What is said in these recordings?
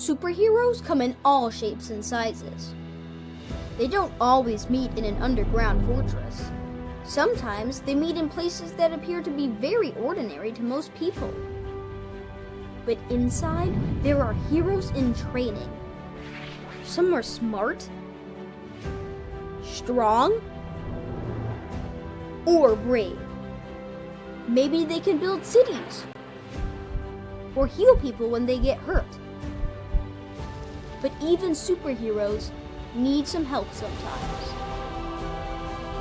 Superheroes come in all shapes and sizes. They don't always meet in an underground fortress. Sometimes they meet in places that appear to be very ordinary to most people. But inside, there are heroes in training. Some are smart, strong, or brave. Maybe they can build cities, or heal people when they get hurt. But even superheroes need some help sometimes.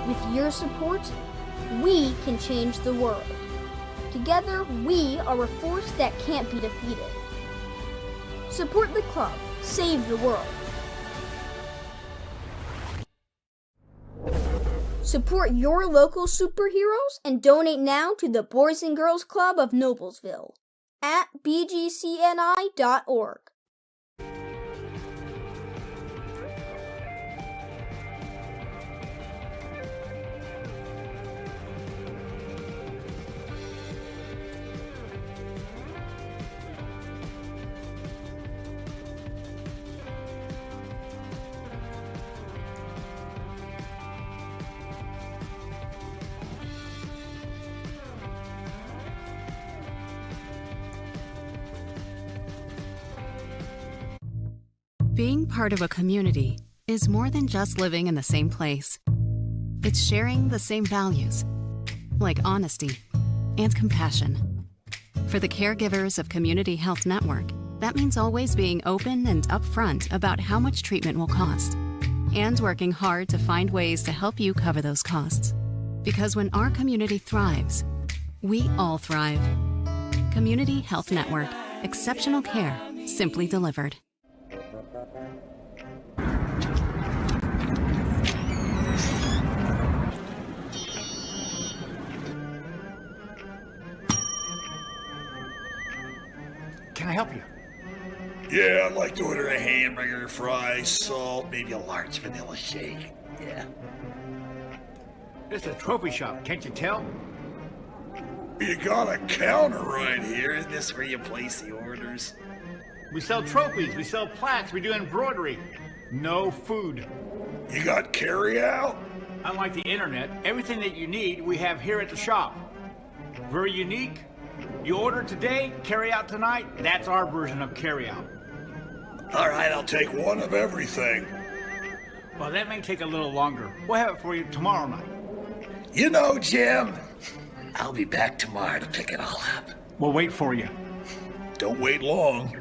With your support, we can change the world. Together, we are a force that can't be defeated. Support the club. Save the world. Support your local superheroes and donate now to the Boys and Girls Club of Noblesville at bgcni.org. Being part of a community is more than just living in the same place. It's sharing the same values, like honesty and compassion. For the caregivers of Community Health Network, that means always being open and upfront about how much treatment will cost, and working hard to find ways to help you cover those costs. Because when our community thrives, we all thrive. Community Health Network. Exceptional care, simply delivered. Can I help you? Yeah, I'd like to order a hamburger, fries, salt, maybe a large vanilla shake. Yeah. It's a trophy shop, can't you tell? You got a counter right here. Isn't this where you place the orders? We sell trophies, we sell plaques, we do embroidery. No food. You got carry-out? Unlike the internet, everything that you need we have here at the shop. Very unique. You order today, carry out tonight. That's our version of carry out. All right, I'll take one of everything. Well, that may take a little longer. We'll have it for you tomorrow night. You know, Jim, I'll be back tomorrow to pick it all up. We'll wait for you. Don't wait long.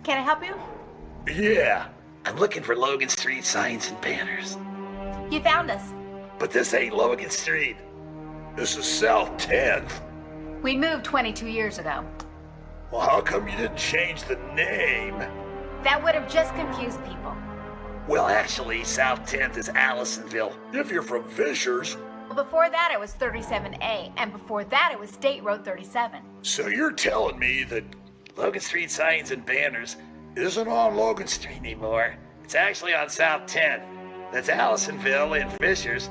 Can I help you? Yeah, I'm looking for Logan Street signs and banners. You found us. But this ain't Logan Street. This is South 10th. We moved 22 years ago. Well, how come you didn't change the name? That would have just confused people. Well, actually, South 10th is Allisonville. If you're from Fishers. Well, before that it was 37A, and before that it was State Road 37. So you're telling me that Logan Street signs and banners isn't on Logan Street anymore. It's actually on South 10th. That's Allisonville and Fishers.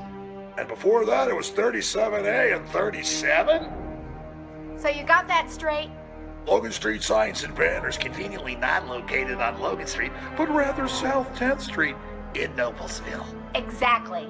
And before that, it was 37A and 37? So you got that straight? Logan Street signs and banners conveniently not located on Logan Street, but rather South 10th Street in Noblesville. Exactly.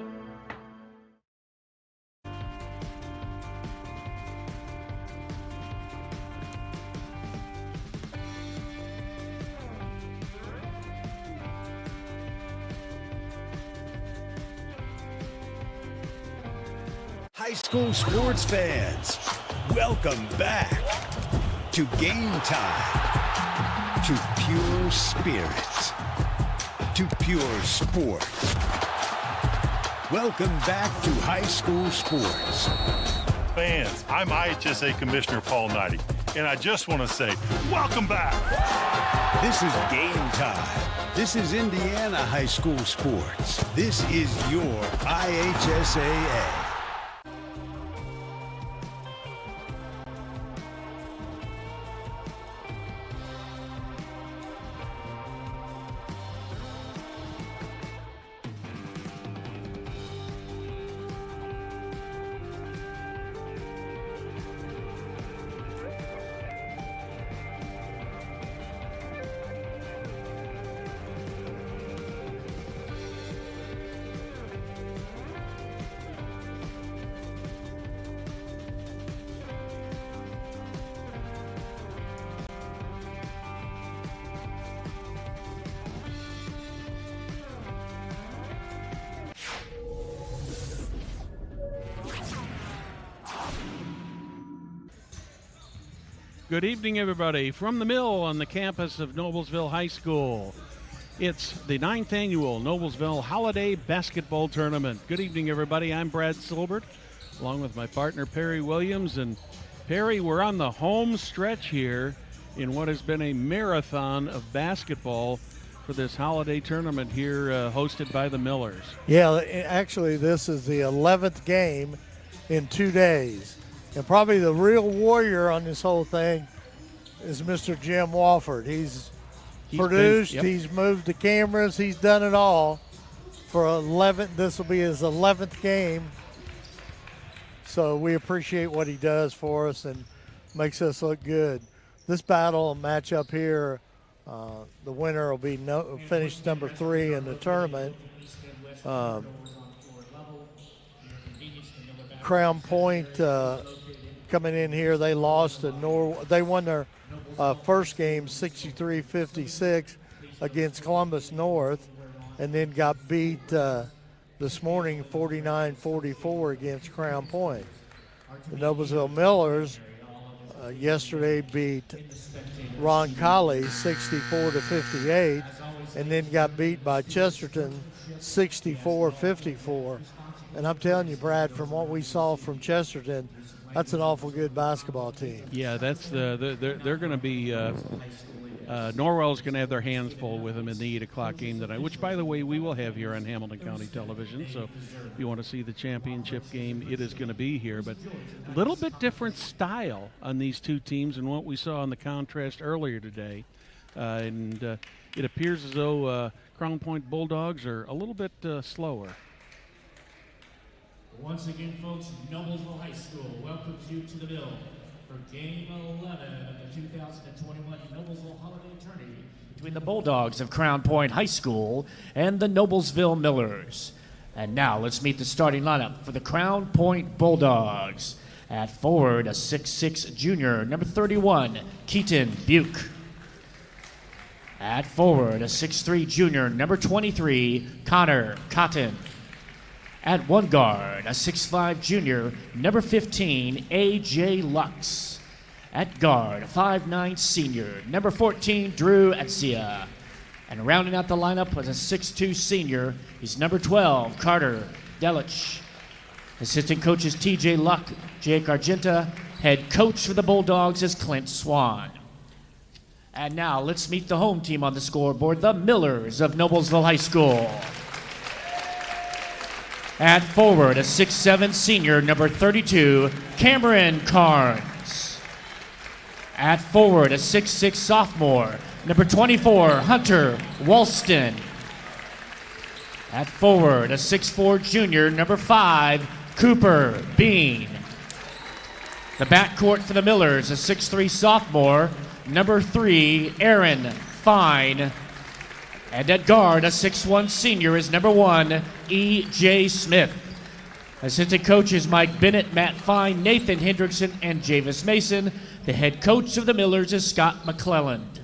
High school sports fans, welcome back to Game Time, to pure spirit, to pure sport. Welcome back to high school sports. Fans, I'm IHSA Commissioner Paul Knighty, and I just want to say, welcome back. This is Game Time. This is Indiana high school sports. This is your IHSAA. Good evening, everybody, from the mill on the campus of Noblesville High School. It's the 9th annual Noblesville Holiday Basketball Tournament. Good evening, everybody. I'm Brad Silbert, along with my partner, Perry Williams. And Perry, we're on the home stretch here in what has been a marathon of basketball for this holiday tournament here hosted by the Millers. Yeah, actually, this is the 11th game in 2 days. And probably the real warrior on this whole thing is Mr. Jim Wofford. He's produced, he's moved the cameras, he's done it all for 11. This will be his 11th game. So we appreciate what he does for us and makes us look good. This battle matchup here, the winner will be finished number 3 in the tournament. Crown Point coming in here, they lost to they won their first game 63-56 against Columbus North, and then got beat this morning 49-44 against Crown Point. The Noblesville Millers yesterday beat Ron Colley 64-58, and then got beat by Chesterton 64-54. And I'm telling you, Brad, from what we saw from Chesterton, that's an awful good basketball team. Yeah, that's they're going to be Norwell's going to have their hands full with them in the 8 o'clock game tonight, which, by the way, we will have here on Hamilton County Television. So if you want to see the championship game, it is going to be here. But a little bit different style on these two teams than what we saw in the contrast earlier today. And it appears as though Crown Point Bulldogs are a little bit slower. Once again, folks, Noblesville High School welcomes you to the mill for Game 11 of the 2021 Noblesville Holiday Tourney between the Bulldogs of Crown Point High School and the Noblesville Millers. And now let's meet the starting lineup for the Crown Point Bulldogs. At forward, a 6'6 junior, number 31, Keaton Buke. At forward, a 6'3 junior, number 23, Connor Cotton. At one guard, a 6'5 junior, number 15, A.J. Lux. At guard, a 5'9 senior, number 14, Drew Etzia. And rounding out the lineup was a 6'2 senior, he's number 12, Carter Delich. Assistant coaches T.J. Luck, Jake Argenta. Head coach for the Bulldogs is Clint Swan. And now let's meet the home team on the scoreboard, the Millers of Noblesville High School. At forward, a 6'7 senior, number 32, Cameron Carnes. At forward, a 6'6 sophomore, number 24, Hunter Walston. At forward, a 6'4 junior, number 5, Cooper Bean. The backcourt for the Millers, a 6'3 sophomore, number 3, Aaron Fine. And at guard, a 6'1 senior is number 1, E.J. Smith. Assistant coaches Mike Bennett, Matt Fine, Nathan Hendrickson, and Javis Mason. The head coach of the Millers is Scott McClelland.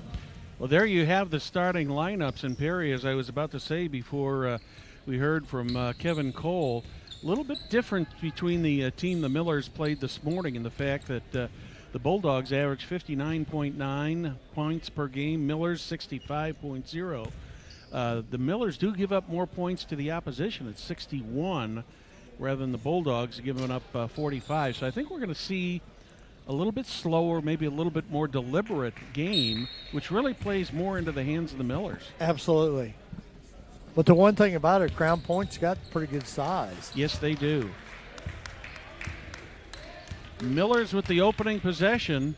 Well, there you have the starting lineups. And Perry, as I was about to say before we heard from Kevin Cole, a little bit different between the team the Millers played this morning in the fact that the Bulldogs averaged 59.9 points per game, Millers 65.0. The Millers do give up more points to the opposition at 61 rather than the Bulldogs giving up 45. So I think we're going to see a little bit slower, maybe a little bit more deliberate game, which really plays more into the hands of the Millers. Absolutely. But the one thing about it, Crown Point's got pretty good size. Yes, they do. Millers with the opening possession.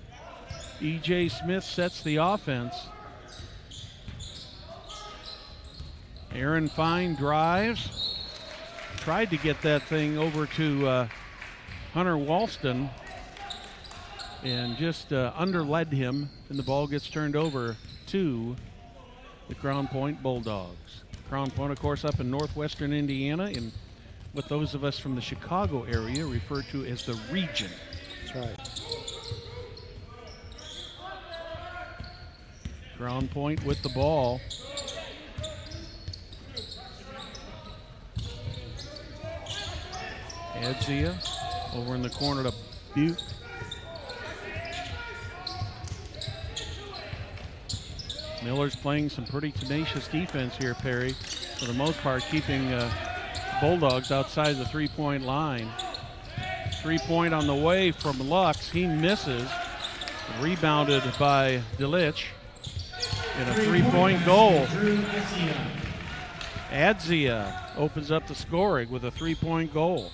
E.J. Smith sets the offense. Aaron Fine drives. Tried to get that thing over to Hunter Walston and just underled him, and the ball gets turned over to the Crown Point Bulldogs. Crown Point, of course, up in northwestern Indiana, and what those of us from the Chicago area refer to as the region. That's right. Crown Point with the ball. Adzia over in the corner to Butte. Miller's playing some pretty tenacious defense here, Perry. For the most part, keeping Bulldogs outside the three-point line. 3-point on the way from Lux. He misses. Rebounded by Delic. And a three-point goal. Adzia opens up the scoring with a three-point goal.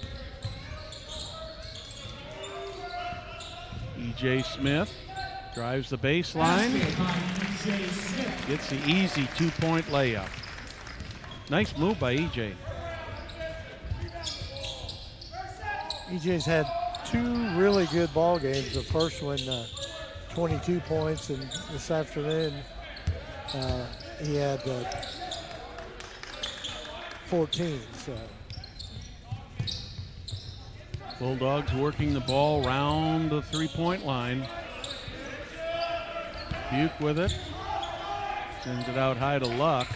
E.J. Smith drives the baseline. Gets the easy two-point layup. Nice move by E.J. EJ's had two really good ball games. The first one, 22 points, and this afternoon he had 14. So Bulldogs working the ball round the three-point line. Buke with it. Sends it out high to Lux.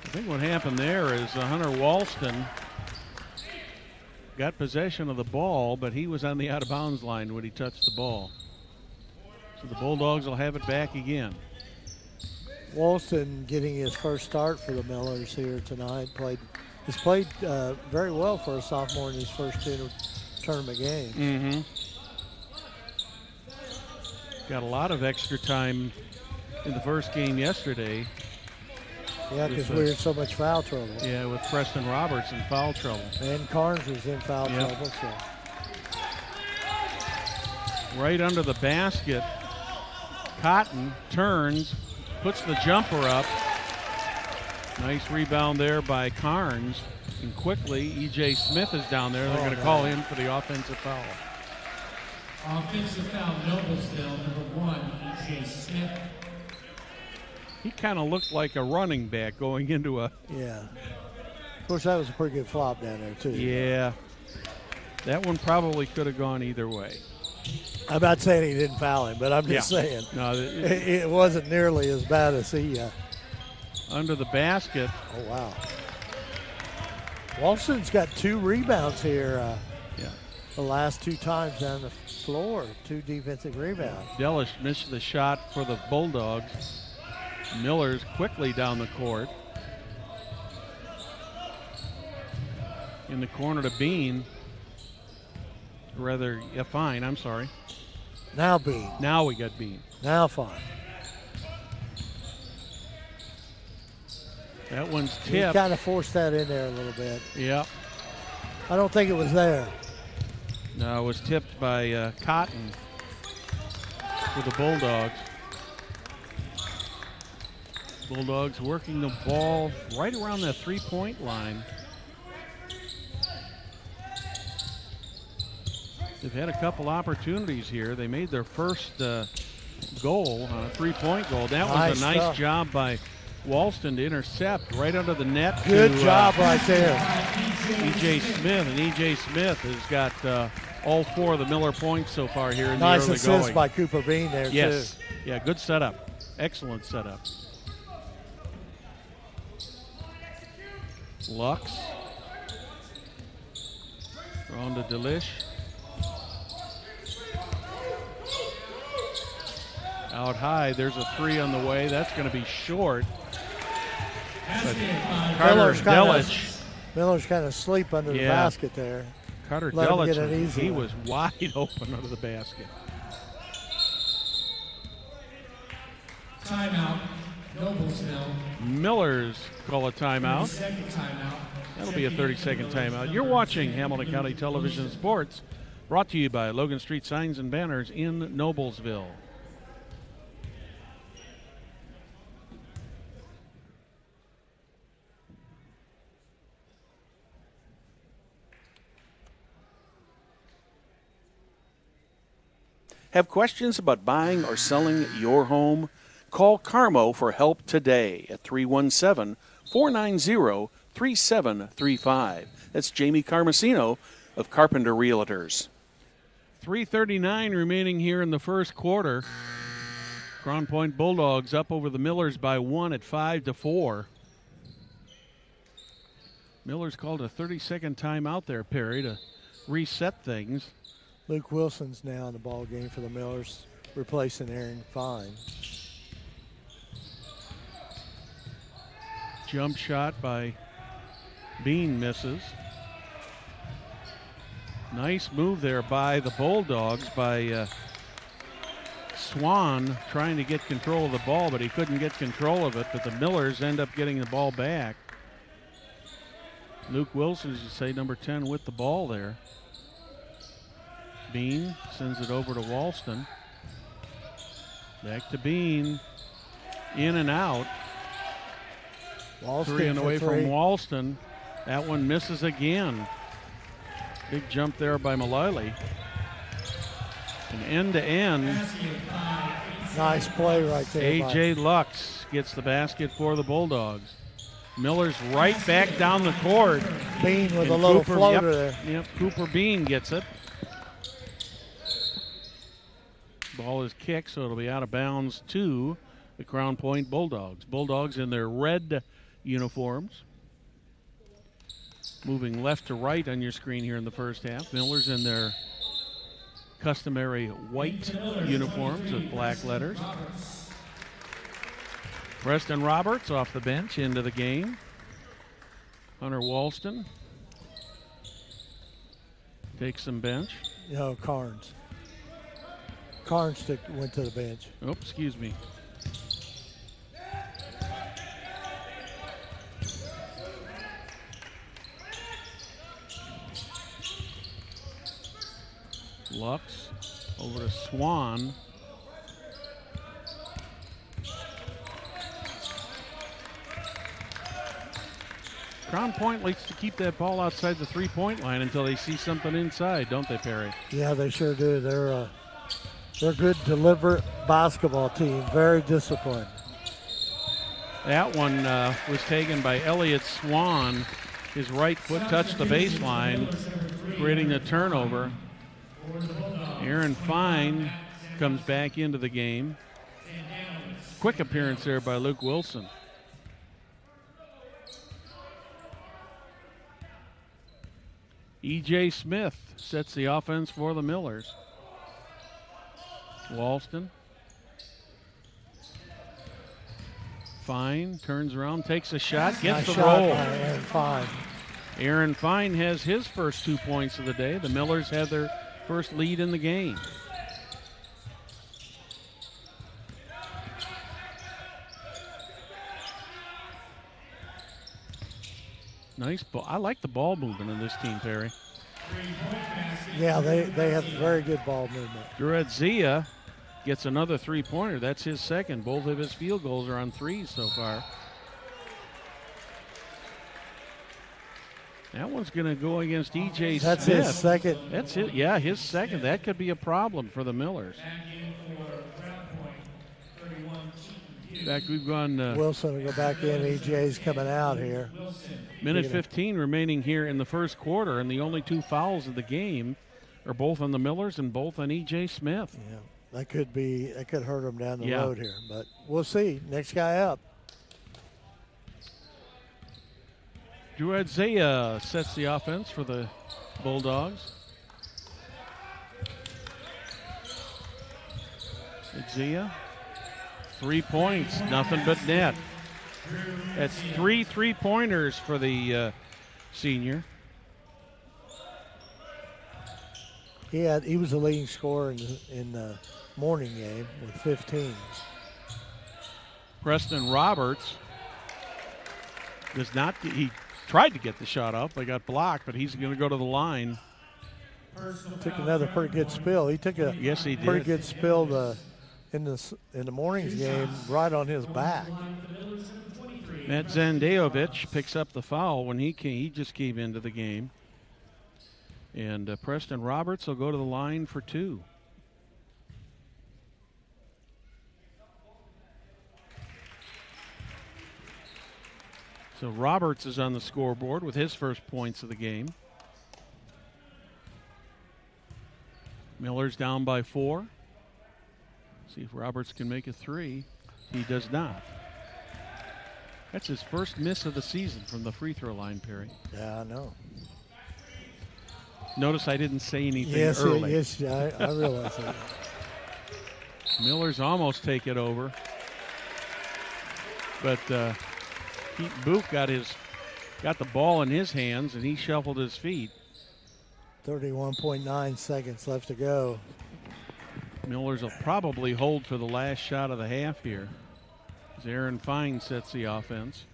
I think what happened there is Hunter Walston got possession of the ball, but he was on the out-of-bounds line when he touched the ball. So the Bulldogs will have it back again. Walston getting his first start for the Millers here tonight. He's played very well for a sophomore in his first two tournament games. Mm-hmm. Got a lot of extra time in the first game yesterday. Yeah, because we were in so much foul trouble. Yeah, with Preston Roberts in foul trouble. And Carnes was in foul trouble. So. Right under the basket. Cotton turns, puts the jumper up. Nice rebound there by Carnes. And quickly, E.J. Smith is down there. They're going to call him for the offensive foul. Offensive foul, Noblesville, number 1, E.J. Smith. He kind of looked like a running back going into a... Yeah. Of course, that was a pretty good flop down there, too. Yeah. That one probably could have gone either way. I'm not saying he didn't foul him, but I'm just saying no, it wasn't nearly as bad as he... under the basket. Oh, wow. Walston's got 2 rebounds here. The last 2 times down the floor, 2 defensive rebounds. Delish missed the shot for the Bulldogs. Miller's quickly down the court. In the corner to Bean. Fine, I'm sorry. Now Bean. Now we got Bean. Now Fine. That one's tipped. He kind of forced that in there a little bit. Yep. I don't think it was there. No, it was tipped by Cotton for the Bulldogs. Bulldogs working the ball right around that three-point line. They've had a couple opportunities here. They made their first goal, three-point goal. That was a nice job by Walston to intercept right under the net. Good job right there. E.J. Smith, and E.J. Smith has got all 4 of the Miller points so far here in the early going. Nice assist by Cooper Bean there, too. Yes. Yeah, good setup. Excellent setup. Lux. On to Delish. Out high, there's a three on the way. That's going to be short. But Carter Delich. Miller's kind of asleep under the basket there. Carter Let him get it Delich, easy. he was wide open under the basket. Timeout, Noblesville. Millers call a timeout. 30-second timeout. That'll be a 30-second timeout. You're watching Hamilton County Television Sports, brought to you by Logan Street Signs and Banners in Noblesville. Have questions about buying or selling your home? Call Carmo for help today at 317-490-3735. That's Jamie Carmesino of Carpenter Realtors. 3:39 remaining here in the first quarter. Crown Point Bulldogs up over the Millers by 1 at 5-4. Millers called a 30-second timeout there, Perry, to reset things. Luke Wilson's now in the ball game for the Millers, replacing Aaron Fine. Jump shot by Bean misses. Nice move there by the Bulldogs, by Swan trying to get control of the ball, but he couldn't get control of it. But the Millers end up getting the ball back. Luke Wilson, as you say, number 10 with the ball there. Bean sends it over to Walston. Back to Bean. In and out. Walston three and away three. from Walston. That one misses again. Big jump there by Mullally. And end-to-end. Nice play right there. A.J. Lux gets the basket for the Bulldogs. Miller's right back down the court. Bean with And a little Cooper, floater there. Yep, Cooper Bean gets it. Ball is kicked, so it'll be out of bounds to the Crown Point Bulldogs. Bulldogs in their red uniforms. Moving left to right on your screen here in the first half. Millers in their customary white uniforms with black letters. Preston Roberts off the bench into the game. Hunter Walston takes some bench. No, Carnes. Carnes went to the bench. Oh, excuse me. Lux over to Swan. Crown Point likes to keep that ball outside the three-point line until they see something inside, don't they, Perry? Yeah, they sure do. They're a good, deliberate basketball team. Very disciplined. That one was taken by Elliott Swan. His right foot touched the baseline, creating a turnover. Aaron Fine comes back into the game. Quick appearance there by Luke Wilson. E.J. Smith sets the offense for the Millers. Walston. Fine turns around, takes a shot, gets Nice the shot roll. by Aaron Fine. Aaron Fine has his first 2 points of the day. The Millers have their first lead in the game. Nice ball. I like the ball movement in this team, Perry. Yeah, they have very good ball movement. Duradzia gets another three-pointer. That's his second. Both of his field goals are on threes so far. That one's going to go against E.J. That's Smith. his second. That's it. Yeah, his second. That could be a problem for the Millers. In fact, we've gone. Wilson will go back in. EJ's coming out here. Minute 15 remaining here in the first quarter, and the only two fouls of the game are both on the Millers and both on E.J. Smith. Yeah, that could hurt them down the Yeah. road here, but we'll see. Next guy up. Duradzia sets the offense for the Bulldogs. Zia 3 points, nothing but net. That's 3 3-pointers for the senior. He was the leading scorer in the morning game with 15. Preston Roberts does not. He tried to get the shot up, but got blocked. But he's going to go to the line. Took another pretty good spill. He took a he pretty did. good spill in the morning's game right on his back. Matt Zandajovic picks up the foul when he just came into the game. And Preston Roberts will go to the line for 2. So Roberts is on the scoreboard with his first points of the game. Miller's down by 4. See if Roberts can make a 3. He does not. That's his first miss of the season from the free throw line, Perry. Yeah, I know. Notice I didn't say anything early. Yes, I realize that. Miller's almost take it over. But Pete Book got the ball in his hands, and he shuffled his feet. 31.9 seconds left to go. Millers will probably hold for the last shot of the half here, as Aaron Fine sets the offense.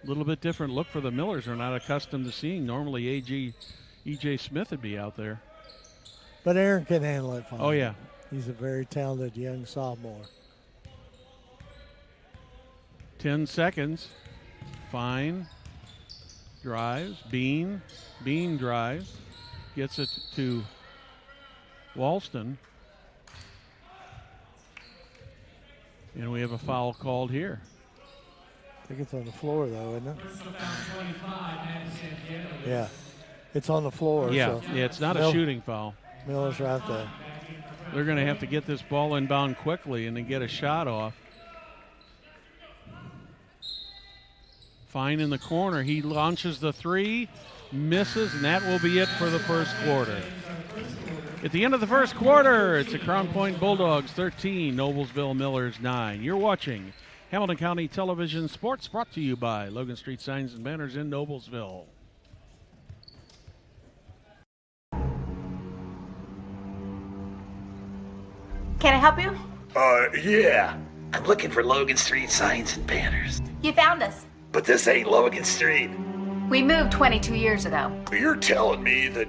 A little bit different look for the Millers. They're not accustomed to seeing. Normally E.J. Smith would be out there. But Aaron can handle it fine. Oh, yeah. He's a very talented young sophomore. 10 seconds. Fine. Drives. Bean drives. Gets it to Walston. And we have a foul called here. I think it's on the floor, though, isn't it? Yeah. It's on the floor. Yeah, so it's not a shooting foul. Miller's right there. They're going to have to get this ball inbound quickly and then get a shot off. Fine in the corner. He launches the 3, misses, and that will be it for the first quarter. At the end of the first quarter, it's the Crown Point Bulldogs 13, Noblesville Millers 9. You're watching Hamilton County Television Sports, brought to you by Logan Street Signs and Banners in Noblesville. Can I help you? Yeah. I'm looking for Logan Street signs and banners. You found us. But this ain't Logan Street. We moved 22 years ago. You're telling me that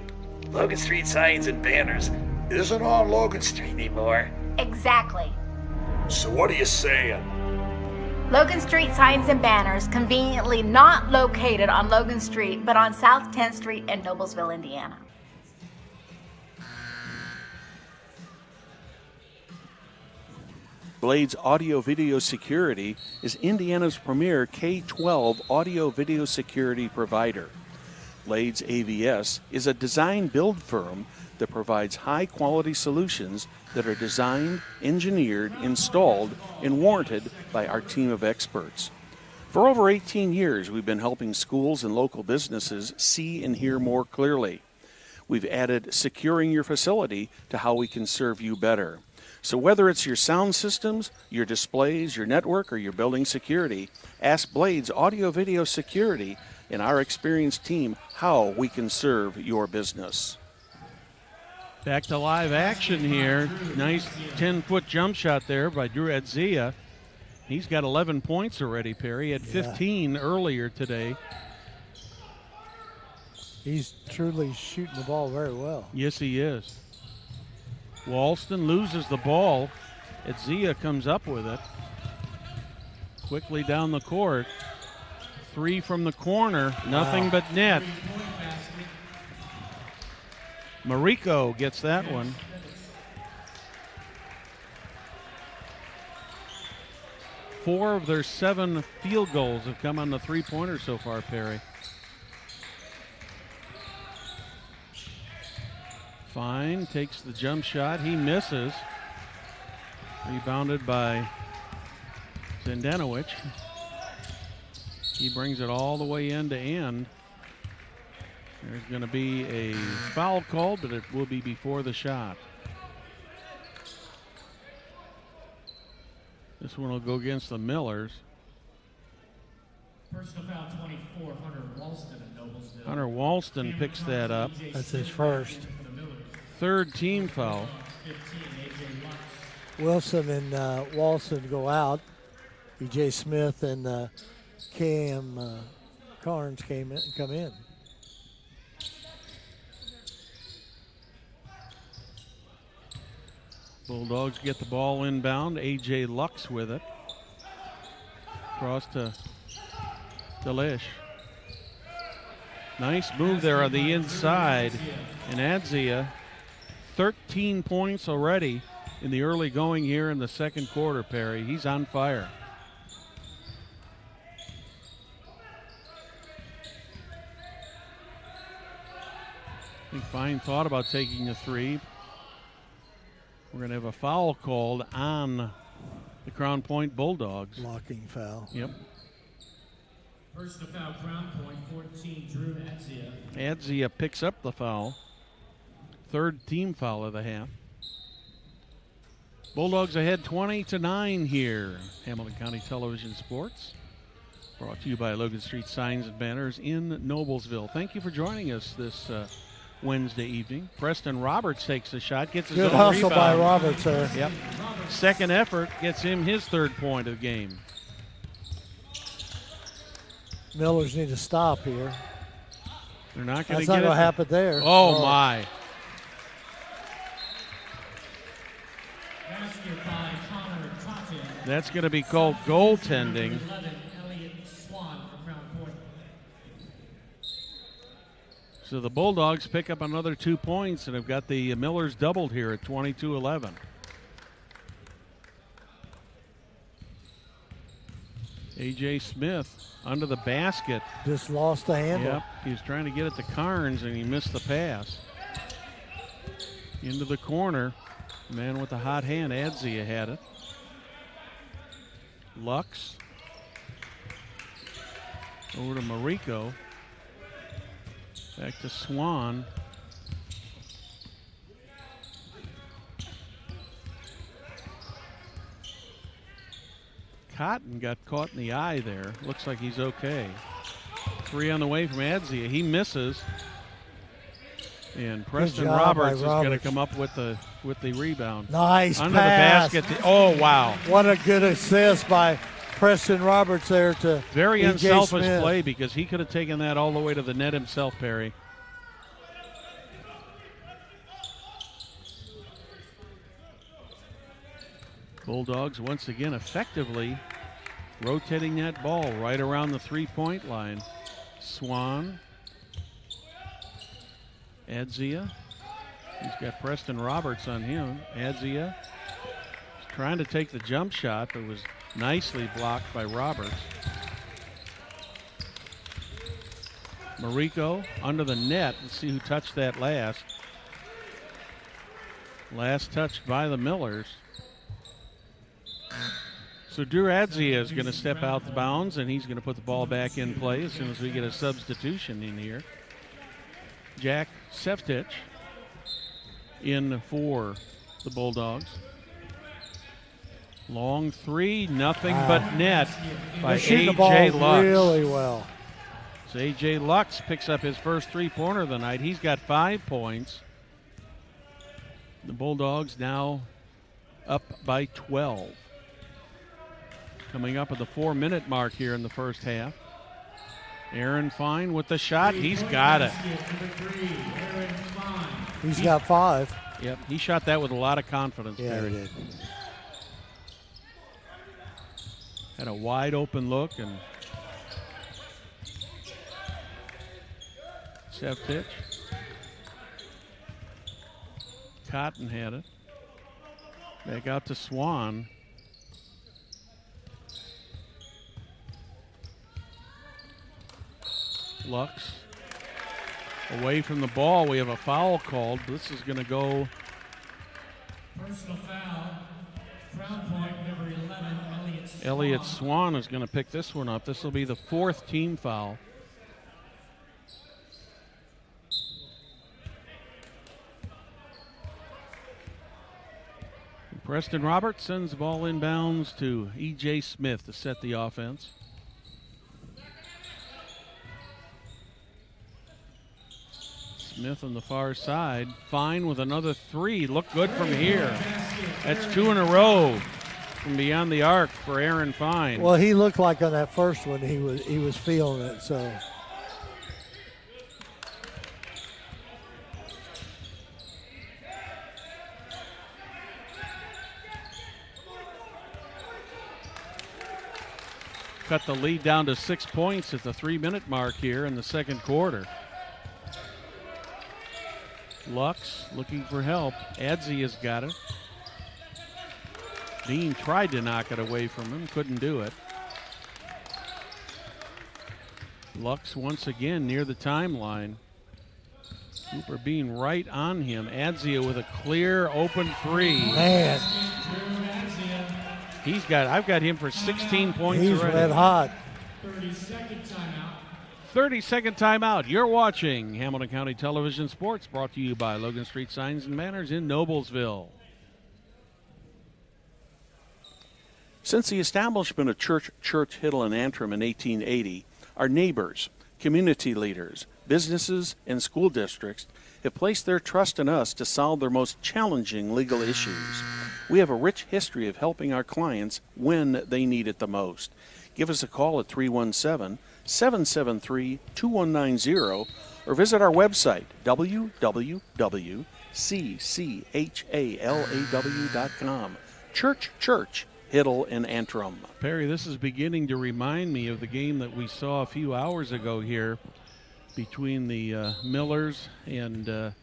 Logan Street signs and banners isn't on Logan Street anymore? Exactly. So what are you saying? Logan Street Signs and Banners, conveniently not located on Logan Street, but on South 10th Street in Noblesville, Indiana. Blades Audio Video Security is Indiana's premier K-12 audio video security provider. Blades AVS is a design-build firm that provides high-quality solutions that are designed, engineered, installed, and warranted by our team of experts. For over 18 years, we've been helping schools and local businesses see and hear more clearly. We've added securing your facility to how we can serve you better. So whether it's your sound systems, your displays, your network, or your building security, ask Blades Audio Video Security and our experienced team how we can serve your business. Back to live action here. Nice 10-foot jump shot there by Drew Edzia. He's got 11 points already, Perry. He had 15 earlier today. He's truly shooting the ball very well. Yes, he is. Walston loses the ball. Edzia comes up with it. Quickly down the court. 3 from the corner. Nothing but net. Mariko gets that one. Four of their 7 field goals have come on the three-pointer so far, Perry. Fine takes the jump shot. He misses. Rebounded by Zandajovic. He brings it all the way end to end. There's going to be a foul called, but it will be before the shot. This one will go against the Millers. Personal foul 24, Hunter Walston of Noblesville. Hunter Walston picks that up. That's his first. Third team foul. 15, AJ Lux. Wilson and Walston go out. E.J. Smith and Cam Carnes come in. Bulldogs get the ball inbound. A.J. Lux with it. Cross to Delish. Nice move there on the inside. And Adzia, 13 points already in the early going here in the second quarter, Perry. He's on fire. I think Fine thought about taking a three. We're going to have a foul called on the Crown Point Bulldogs. Blocking foul. Yep. Personal foul, Crown Point, 14, Drew Adzia. Adzia picks up the foul. Third team foul of the half. Bulldogs ahead 20-9 here. Hamilton County Television Sports. Brought to you by Logan Street Signs and Banners in Noblesville. Thank you for joining us this Wednesday evening. Preston Roberts takes a shot, gets his Good own hustle rebound. by Roberts there. Yep. Second effort gets him his third point of the game. Millers need to stop here. They're not going to That's get not it. going to happen there. Oh, my. Basket by Connor Totten. That's going to be called goaltending. 11, Elliott Swan for Crown Point. So the Bulldogs pick up another 2 points and have got the Millers doubled here at 22-11. A.J. Smith under the basket. Just lost the handle. Yep, he was trying to get it to Carnes and he missed the pass. Into the corner. Man with the hot hand, Adzia had it. Lux. Over to Mariko. Back to Swan. Cotton got caught in the eye there. Looks like he's okay. Three on the way from Adzia. He misses. And Preston Roberts is going to come up with the rebound. Nice under pass. the basket. Oh, wow. What a good assist by Preston Roberts there to Very E.J. unselfish Smith. play because he could have taken that all the way to the net himself, Perry. Bulldogs once again effectively rotating that ball right around the three-point line. Swan. Adzia. He's got Preston Roberts on him. Adzia is trying to take the jump shot, but was nicely blocked by Roberts. Mariko under the net. Let's see who touched that last. Last touched by the Millers. So Drew Adzia is going to step out the bounds, and he's going to put the ball back in play as soon as we get a substitution in here. Jack Seftich in for the Bulldogs. Long three, nothing but net by A.J. Lux. Really well. So A.J. Lux picks up his first three-pointer of the night. He's got 5 points. The Bulldogs now up by 12. Coming up at the 4-minute mark here in the first half. Aaron Fine with the shot. He's got it. He's got 5. Yep, he shot that with a lot of confidence. Yeah, Perry. he did. Had a wide open look and Seftich. Cotton had it. Back out to Swan. Lux away from the ball. We have a foul called. This is going to go. Personal foul. Crown Point, number 11, Elliott Swan. Elliott Swan is going to pick this one up. This will be the 4th team foul. Preston Roberts sends the ball inbounds to E.J. Smith to set the offense. Smith on the far side. Fine with another three. Look good from here. That's 2 in a row from beyond the arc for Aaron Fine. Well, he looked like on that first one he was feeling it, so. Cut the lead down to 6 points at the 3-minute mark here in the second quarter. Lux looking for help. Adzia's got it. Dean tried to knock it away from him, couldn't do it. Lux once again near the timeline. Cooper being right on him. Adzia with a clear open three. Man. I've got him for 16 points He's already. red hot. 30-second timeout. 30-second timeout. You're watching Hamilton County Television Sports, brought to you by Logan Street Signs and Banners in Noblesville. Since the establishment of Church, Hiddle, and Antrim in 1880, our neighbors, community leaders, businesses, and school districts have placed their trust in us to solve their most challenging legal issues. We have a rich history of helping our clients when they need it the most. Give us a call at 317-773-2190 or visit our website, www.cchalaw.com. Church, Hiddle, and Antrim. Perry, this is beginning to remind me of the game that we saw a few hours ago here between the Millers and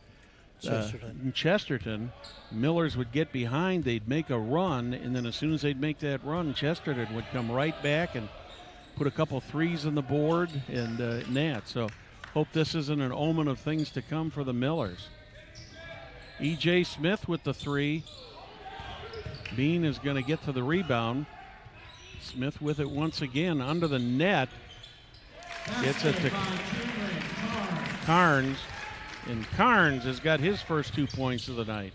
Chesterton. Millers would get behind, they'd make a run, and then as soon as they'd make that run, Chesterton would come right back and put a couple threes on the board and net. So hope this isn't an omen of things to come for the Millers. E.J. Smith with the three. Bean is going to get to the rebound. Smith with it once again under the net. Gets it to Carnes. And Carnes has got his first 2 points of the night.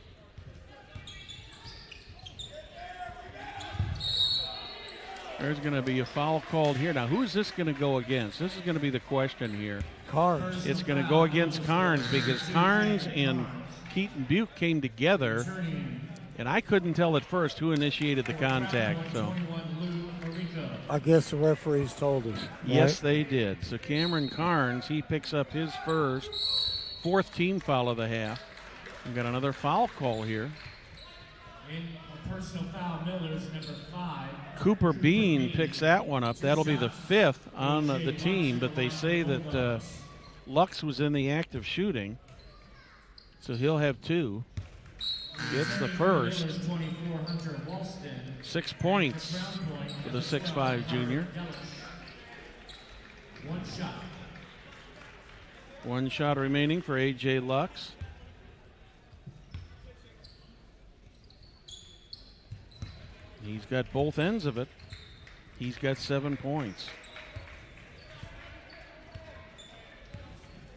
There's going to be a foul called here. Now, who's this going to go against? This is going to be the question here. Carnes. It's going to go against Carnes because Carnes and Keaton Butte came together, and I couldn't tell at first who initiated the contact. So I guess the referees told us. Yes, they did. So Cameron Carnes, he picks up his fourth team foul of the half. We've got another foul call here. In a personal foul, Miller's number 5. Cooper Bean picks that one up. That'll be the 5th on the team, but they say that Lux was in the act of shooting, so he'll have 2. Gets the first. 6 points for the 6'5" junior. One shot remaining for A.J. Lux. He's got both ends of it. He's got 7 points.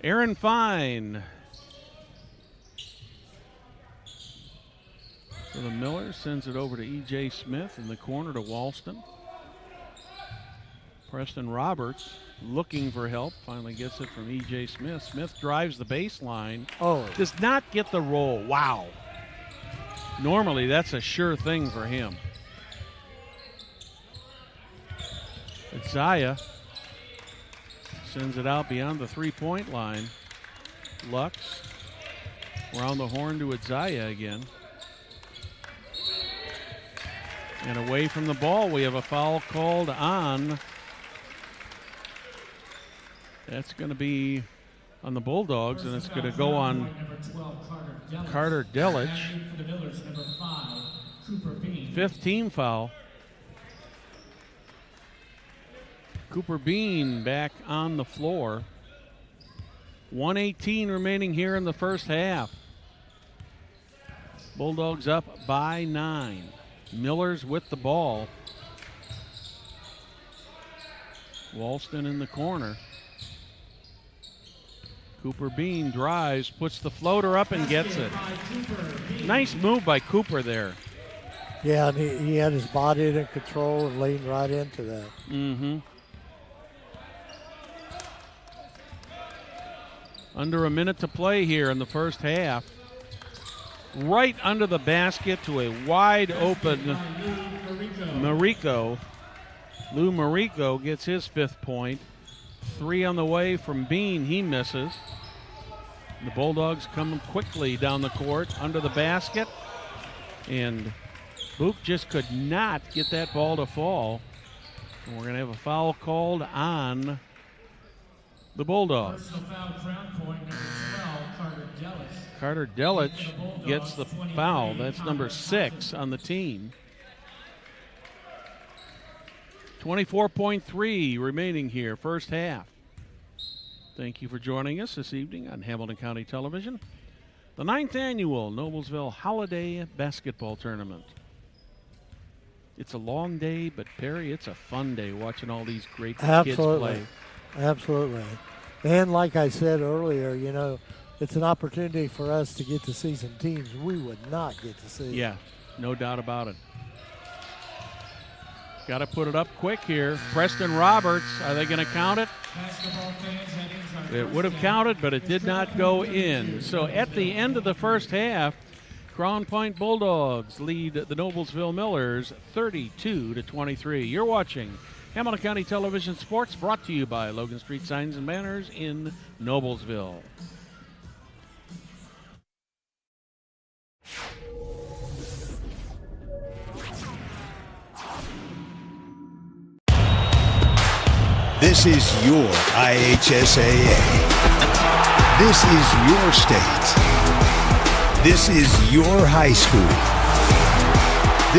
Aaron Fine. So the Miller sends it over to E.J. Smith in the corner to Walston. Preston Roberts looking for help. Finally gets it from E.J. Smith. Smith drives the baseline. Oh. Does not get the roll. Wow. Normally that's a sure thing for him. Zaya sends it out beyond the 3-point line. Lux around the horn to Zaya again. And away from the ball, we have a foul called on. That's going to be on the Bulldogs, and it's going to go on Carter Delich. 5th team foul. Cooper Bean back on the floor. 1:18 remaining here in the first half. Bulldogs up by 9. Miller's with the ball. Walston in the corner. Cooper Bean drives, puts the floater up and gets it. Nice move by Cooper there. Yeah, and he had his body in control and leaned right into that. Mm-hmm. Under a minute to play here in the first half. Right under the basket to a wide open Marico. Lou Marico gets his 5th point. 3 on the way from Bean. He misses. The Bulldogs come quickly down the court under the basket. And Boop just could not get that ball to fall. And we're going to have a foul called on the Bulldogs. Carter Delich gets the foul. That's number 6 on the team. 24.3 remaining here, first half. Thank you for joining us this evening on Hamilton County Television. The 9th annual Noblesville Holiday Basketball Tournament. It's a long day, but Perry, it's a fun day watching all these great kids play. Absolutely. And like I said earlier, you know, it's an opportunity for us to get to see some teams we would not get to see. Yeah, no doubt about it. Got to put it up quick here. Preston Roberts, are they going to count it? It would have counted, but it did not go in. So at the end of the first half, Crown Point Bulldogs lead the Noblesville Millers 32-23. You're watching Hamilton County Television Sports, brought to you by Logan Street Signs and Banners in Noblesville. This is your IHSAA. This is your state. This is your high school.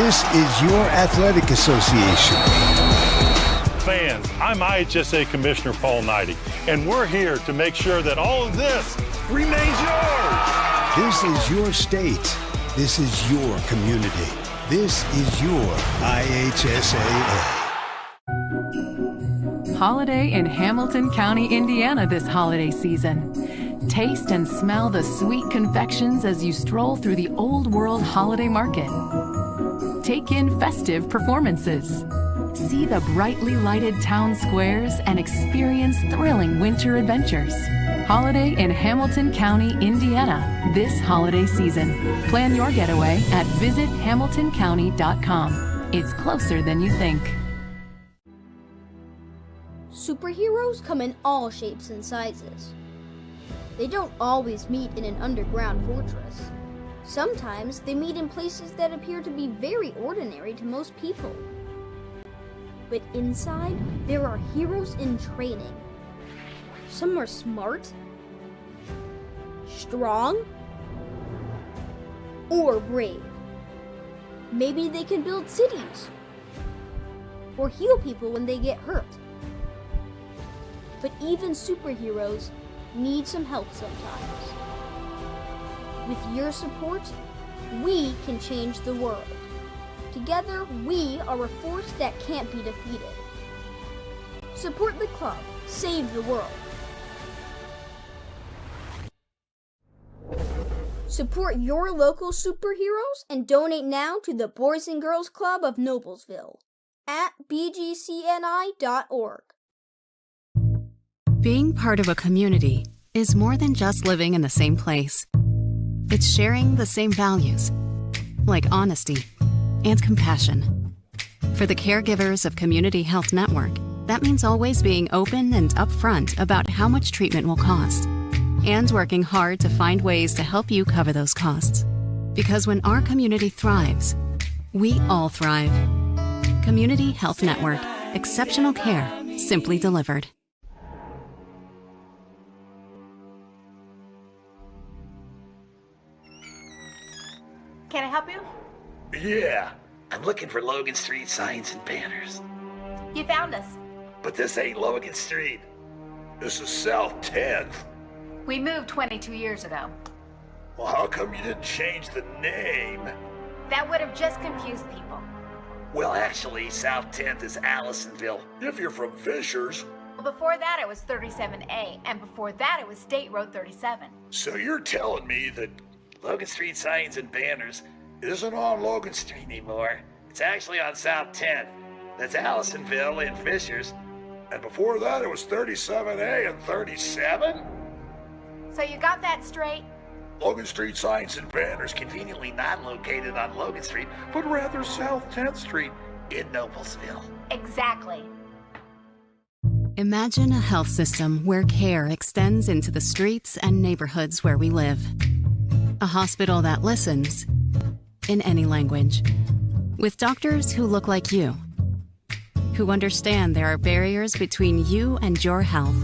This is your athletic association. Fans, I'm IHSA Commissioner Paul Knighty, and we're here to make sure that all of this remains yours. This is your state. This is your community. This is your IHSAA. Holiday in Hamilton County, Indiana this holiday season. Taste and smell the sweet confections as you stroll through the Old World Holiday Market. Take in festive performances. See the brightly lighted town squares and experience thrilling winter adventures. Holiday in Hamilton County, Indiana this holiday season. Plan your getaway at visithamiltoncounty.com. It's closer than you think. Superheroes come in all shapes and sizes. They don't always meet in an underground fortress. Sometimes they meet in places that appear to be very ordinary to most people. But inside, there are heroes in training. Some are smart, strong, or brave. Maybe they can build cities, or heal people when they get hurt. But even superheroes need some help sometimes. With your support, we can change the world. Together, we are a force that can't be defeated. Support the club. Save the world. Support your local superheroes and donate now to the Boys and Girls Club of Noblesville at bgcni.org. Being part of a community is more than just living in the same place. It's sharing the same values, like honesty and compassion. For the caregivers of Community Health Network, that means always being open and upfront about how much treatment will cost, and working hard to find ways to help you cover those costs. Because when our community thrives, we all thrive. Community Health Network. Exceptional care, simply delivered. Can I help you? Yeah, I'm looking for Logan Street signs and banners. You found us. But this ain't Logan Street. This is South 10th. We moved 22 years ago. Well, how come you didn't change the name? That would have just confused people. Well, actually, South 10th is Allisonville, if you're from Fishers. Well, before that it was 37A, and before that it was State Road 37. So you're telling me that Logan Street signs and banners isn't on Logan Street anymore. It's actually on South 10th. That's Allisonville and Fishers. And before that, it was 37A and 37? So you got that straight? Logan Street signs and banners conveniently not located on Logan Street, but rather South 10th Street in Noblesville. Exactly. Imagine a health system where care extends into the streets and neighborhoods where we live. A hospital that listens in any language. With doctors who look like you, who understand there are barriers between you and your health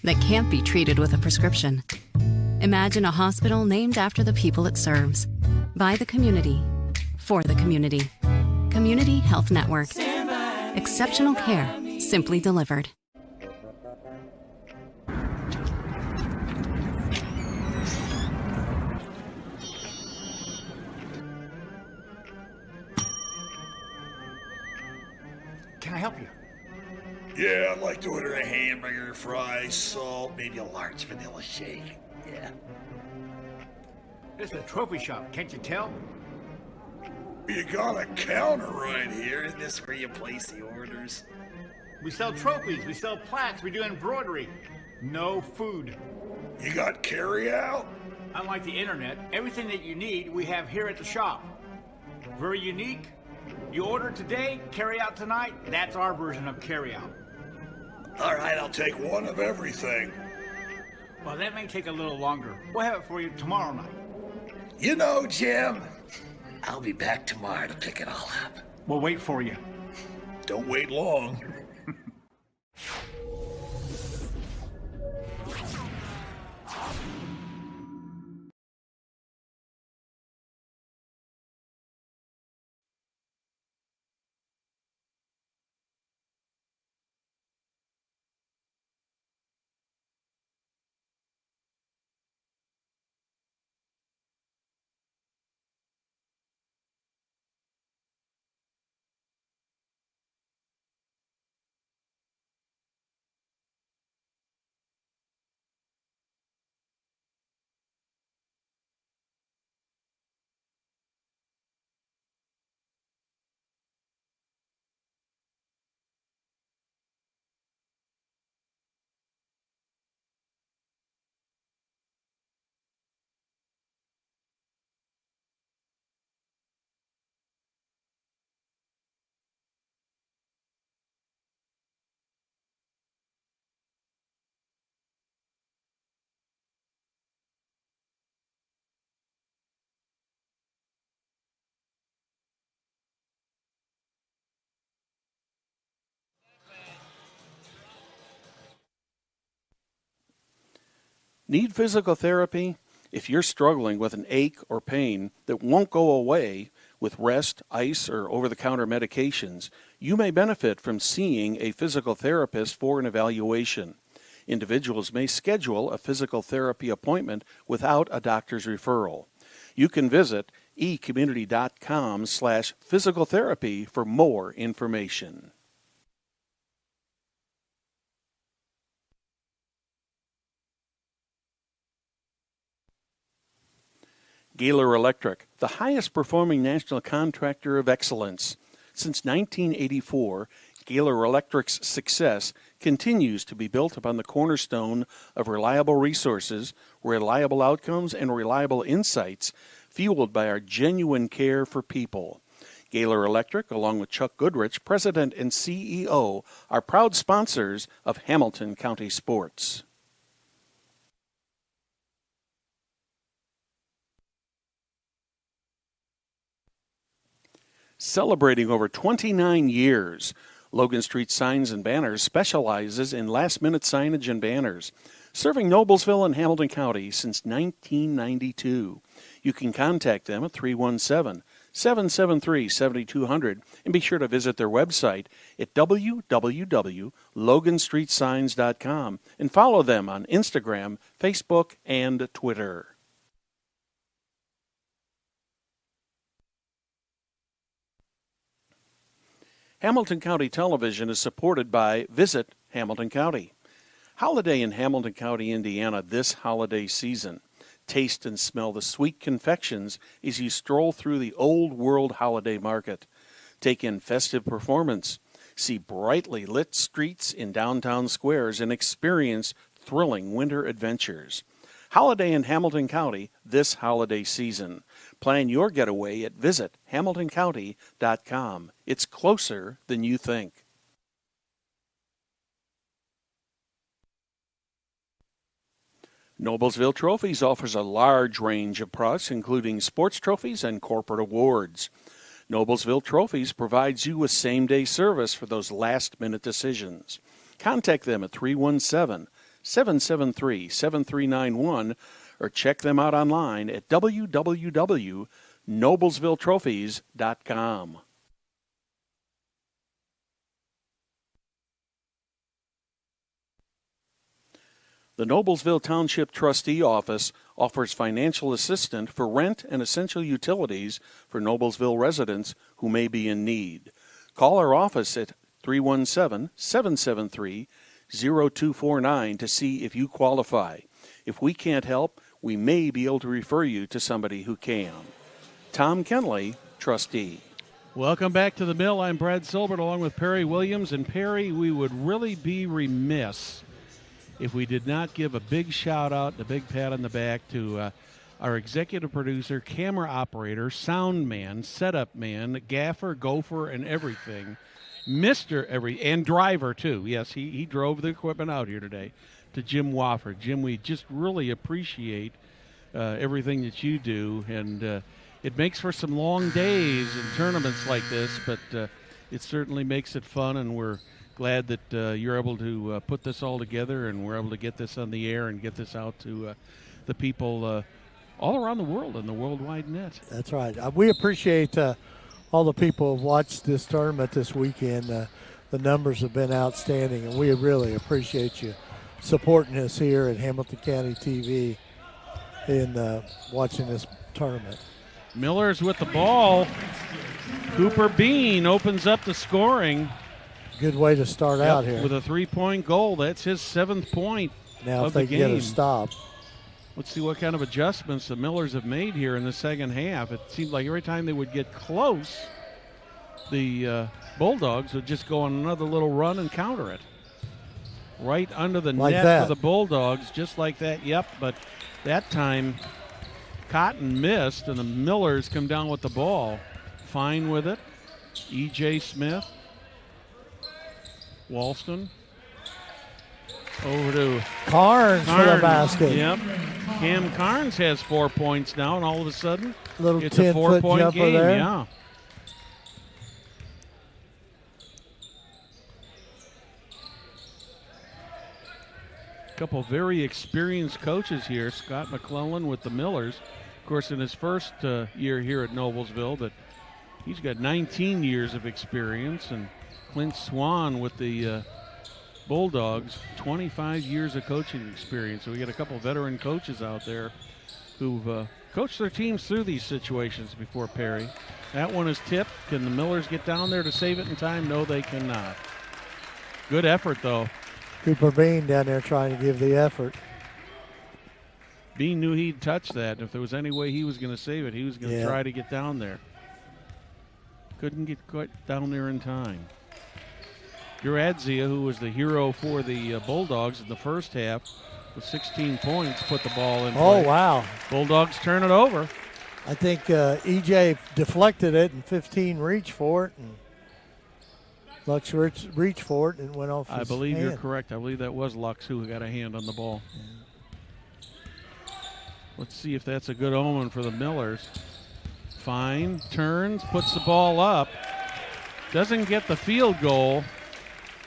that can't be treated with a prescription. Imagine a hospital named after the people it serves, by the community, for the community. Community Health Network. Exceptional care, simply delivered. Can I help you? Yeah, I'd like to order a hamburger, fries, salt, maybe a large vanilla shake. Yeah. This is a trophy shop, can't you tell? You got a counter right here. Isn't this where you place the orders? We sell trophies, we sell plaques, we do embroidery. No food. You got carry out? Unlike the internet, everything that you need we have here at the shop. Very unique. You order today, carry out tonight. That's our version of carry out. All right, I'll take one of everything. Well, that may take a little longer. We'll have it for you tomorrow night. You know, Jim, I'll be back tomorrow to pick it all up. We'll wait for you. Don't wait long. Need physical therapy? If you're struggling with an ache or pain that won't go away with rest, ice, or over-the-counter medications, you may benefit from seeing a physical therapist for an evaluation. Individuals may schedule a physical therapy appointment without a doctor's referral. You can visit ecommunity.com/physical therapy for more information. Gaylor Electric, the highest performing national contractor of excellence. Since 1984, Gaylor Electric's success continues to be built upon the cornerstone of reliable resources, reliable outcomes, and reliable insights, fueled by our genuine care for people. Gaylor Electric, along with Chuck Goodrich, President and CEO, are proud sponsors of Hamilton County Sports. Celebrating over 29 years, Logan Street Signs and Banners specializes in last-minute signage and banners, serving Noblesville and Hamilton County since 1992. You can contact them at 317-773-7200 and be sure to visit their website at www.loganstreetsigns.com and follow them on Instagram, Facebook, and Twitter. Hamilton County Television is supported by Visit Hamilton County. Holiday in Hamilton County, Indiana this holiday season. Taste and smell the sweet confections as you stroll through the Old World Holiday Market. Take in festive performance, see brightly lit streets in downtown squares, and experience thrilling winter adventures. Holiday in Hamilton County this holiday season. Plan your getaway at visithamiltoncounty.com. It's closer than you think. Noblesville Trophies offers a large range of products, including sports trophies and corporate awards. Noblesville Trophies provides you with same-day service for those last-minute decisions. Contact them at 317-773-7391 or check them out online at www.noblesvilletrophies.com. The Noblesville Township Trustee Office offers financial assistance for rent and essential utilities for Noblesville residents who may be in need. Call our office at 317-773-0249 to see if you qualify. If we can't help, we may be able to refer you to somebody who can. Tom Kenley, Trustee. Welcome back to the Mill. I'm Brad Silbert along with Perry Williams. And Perry, we would really be remiss if we did not give a big shout out and a big pat on the back to our executive producer, camera operator, sound man, setup man, gaffer, gopher, and everything. And driver, too. Yes, he drove the equipment out here today, to Jim Wofford. Jim, we just really appreciate everything that you do, and it makes for some long days and tournaments like this, but it certainly makes it fun, and we're glad that you're able to put this all together, and we're able to get this on the air and get this out to the people all around the world on the worldwide net. That's right. We appreciate all the people who have watched this tournament this weekend. The numbers have been outstanding, and we really appreciate you supporting us here at Hamilton County TV in watching this tournament. Miller's with the ball. Cooper Bean opens up the scoring. Good way to start out here. With a 3-point goal. That's his 7th point now of the game. Now if they get a stop. Let's see what kind of adjustments the Millers have made here in the second half. It seemed like every time they would get close, the Bulldogs would just go on another little run and counter it. Right under the net for the Bulldogs, just like that. Yep, but that time Cotton missed, and the Millers come down with the ball. Fine with it. E.J. Smith. Walston. Over to Carnes for the basket. Yep. Cam Carnes has 4 points now, and all of a sudden, it's a 10-foot 4-point game. There. Yeah. A couple very experienced coaches here. Scott McClellan with the Millers. Of course, in his first year here at Noblesville, but he's got 19 years of experience, and Clint Swan with the Bulldogs, 25 years of coaching experience. So we got a couple veteran coaches out there who've coached their teams through these situations before, Perry. That one is tipped. Can the Millers get down there to save it in time? No, they cannot. Good effort, though. Cooper Bean down there trying to give the effort. Bean knew he'd touch that. If there was any way he was going to save it, he was going to try to get down there. Couldn't get quite down there in time. Uradzia, who was the hero for the Bulldogs in the first half, with 16 points, put the ball in play. Oh, wow. Bulldogs turn it over. I think EJ deflected it, and 15 reached for it. And Lux reached for it and went off his I believe hand. you're correct. I believe that was Lux who got a hand on the ball. Yeah. Let's see if that's a good omen for the Millers. Fine, turns, puts the ball up. Doesn't get the field goal,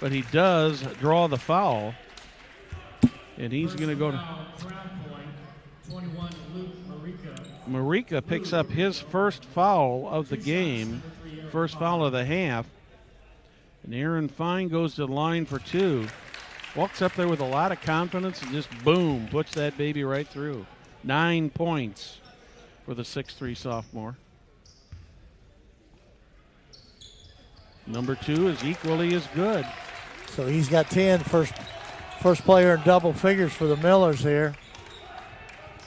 but he does draw the foul. And he's going to go to... Marika picks up his first foul of the game, first foul of the half. And Aaron Fine goes to the line for 2. Walks up there with a lot of confidence and just, boom, puts that baby right through. 9 points for the 6'3" sophomore. Number 2 is equally as good. So he's got 10, first player in double figures for the Millers here.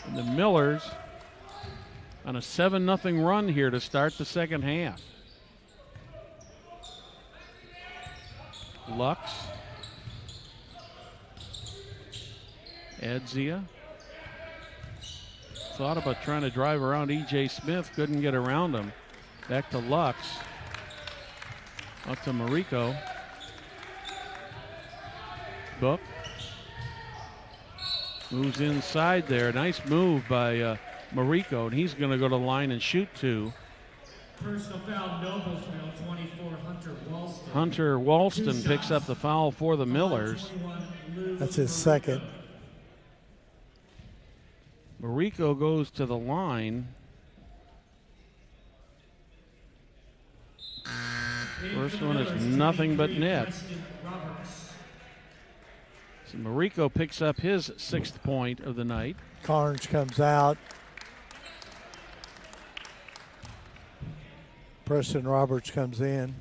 And the Millers on a 7-0 run here to start the second half. Lux. Adzia. Thought about trying to drive around E.J. Smith, couldn't get around him. Back to Lux. Up to Mariko. Book. Moves inside there. Nice move by Mariko, and he's going to go to the line and shoot two. Personal foul, Noblesville, 24, Hunter Walston. Hunter Walston picks up the foul for the Millers. That's his second. Mariko goes to the line. First one is nothing but net. So Mariko picks up his 6th point of the night. Carnes comes out. Preston Roberts comes in.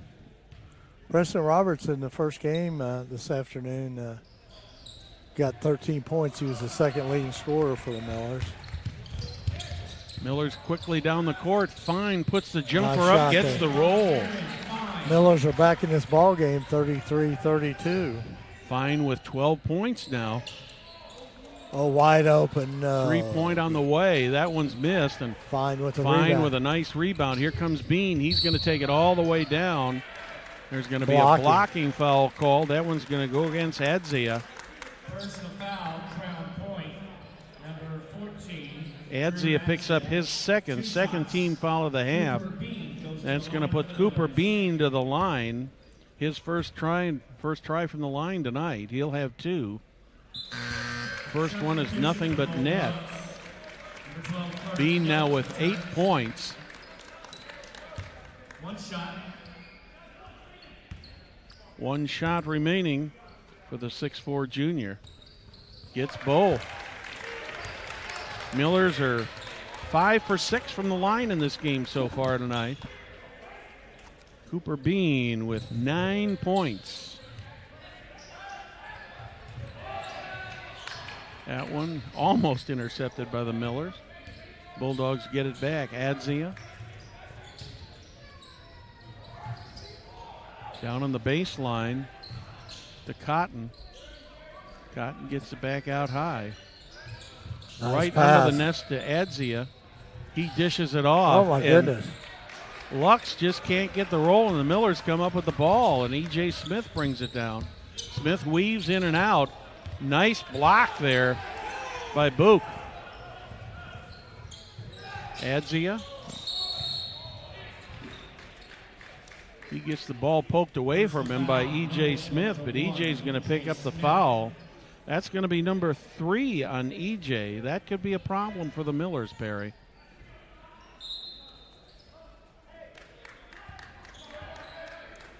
Preston Roberts in the first game this afternoon got 13 points. He was the second leading scorer for the Millers. Millers quickly down the court. Fine puts the jumper Nice up, shot gets there. the roll. Millers are back in this ball game, 33-32. Fine with 12 points now. Oh, wide open. No. 3-point on the way. That one's missed. And Fine with the Fine rebound. with a nice rebound. Here comes Bean. He's going to take it all the way down. There's going to be Blocking. a blocking foul called. That one's going to go against Adzia. Personal foul, Crown Point, number 14. Adzia picks up his second team foul of the half. That's going to put Cooper Bean to the line. His first try from the line tonight. He'll have 2. First one is nothing but net. Bean now with 8 points. One shot. One shot remaining for the 6'4 junior. Gets both. Millers are 5 for 6 from the line in this game so far tonight. Cooper Bean with 9 points. That one almost intercepted by the Millers. Bulldogs get it back. Adzia. Down on the baseline to Cotton. Cotton gets it back out high. Nice Right pass. under the nest to Adzia. He dishes it off. Oh, my and goodness. Lux just can't get the roll, and the Millers come up with the ball, and E.J. Smith brings it down. Smith weaves in and out. Nice block there by Book. Adzia. He gets the ball poked away from him by E.J. Smith, but E.J.'s going to pick up the foul. That's going to be number 3 on E.J. That could be a problem for the Millers, Perry.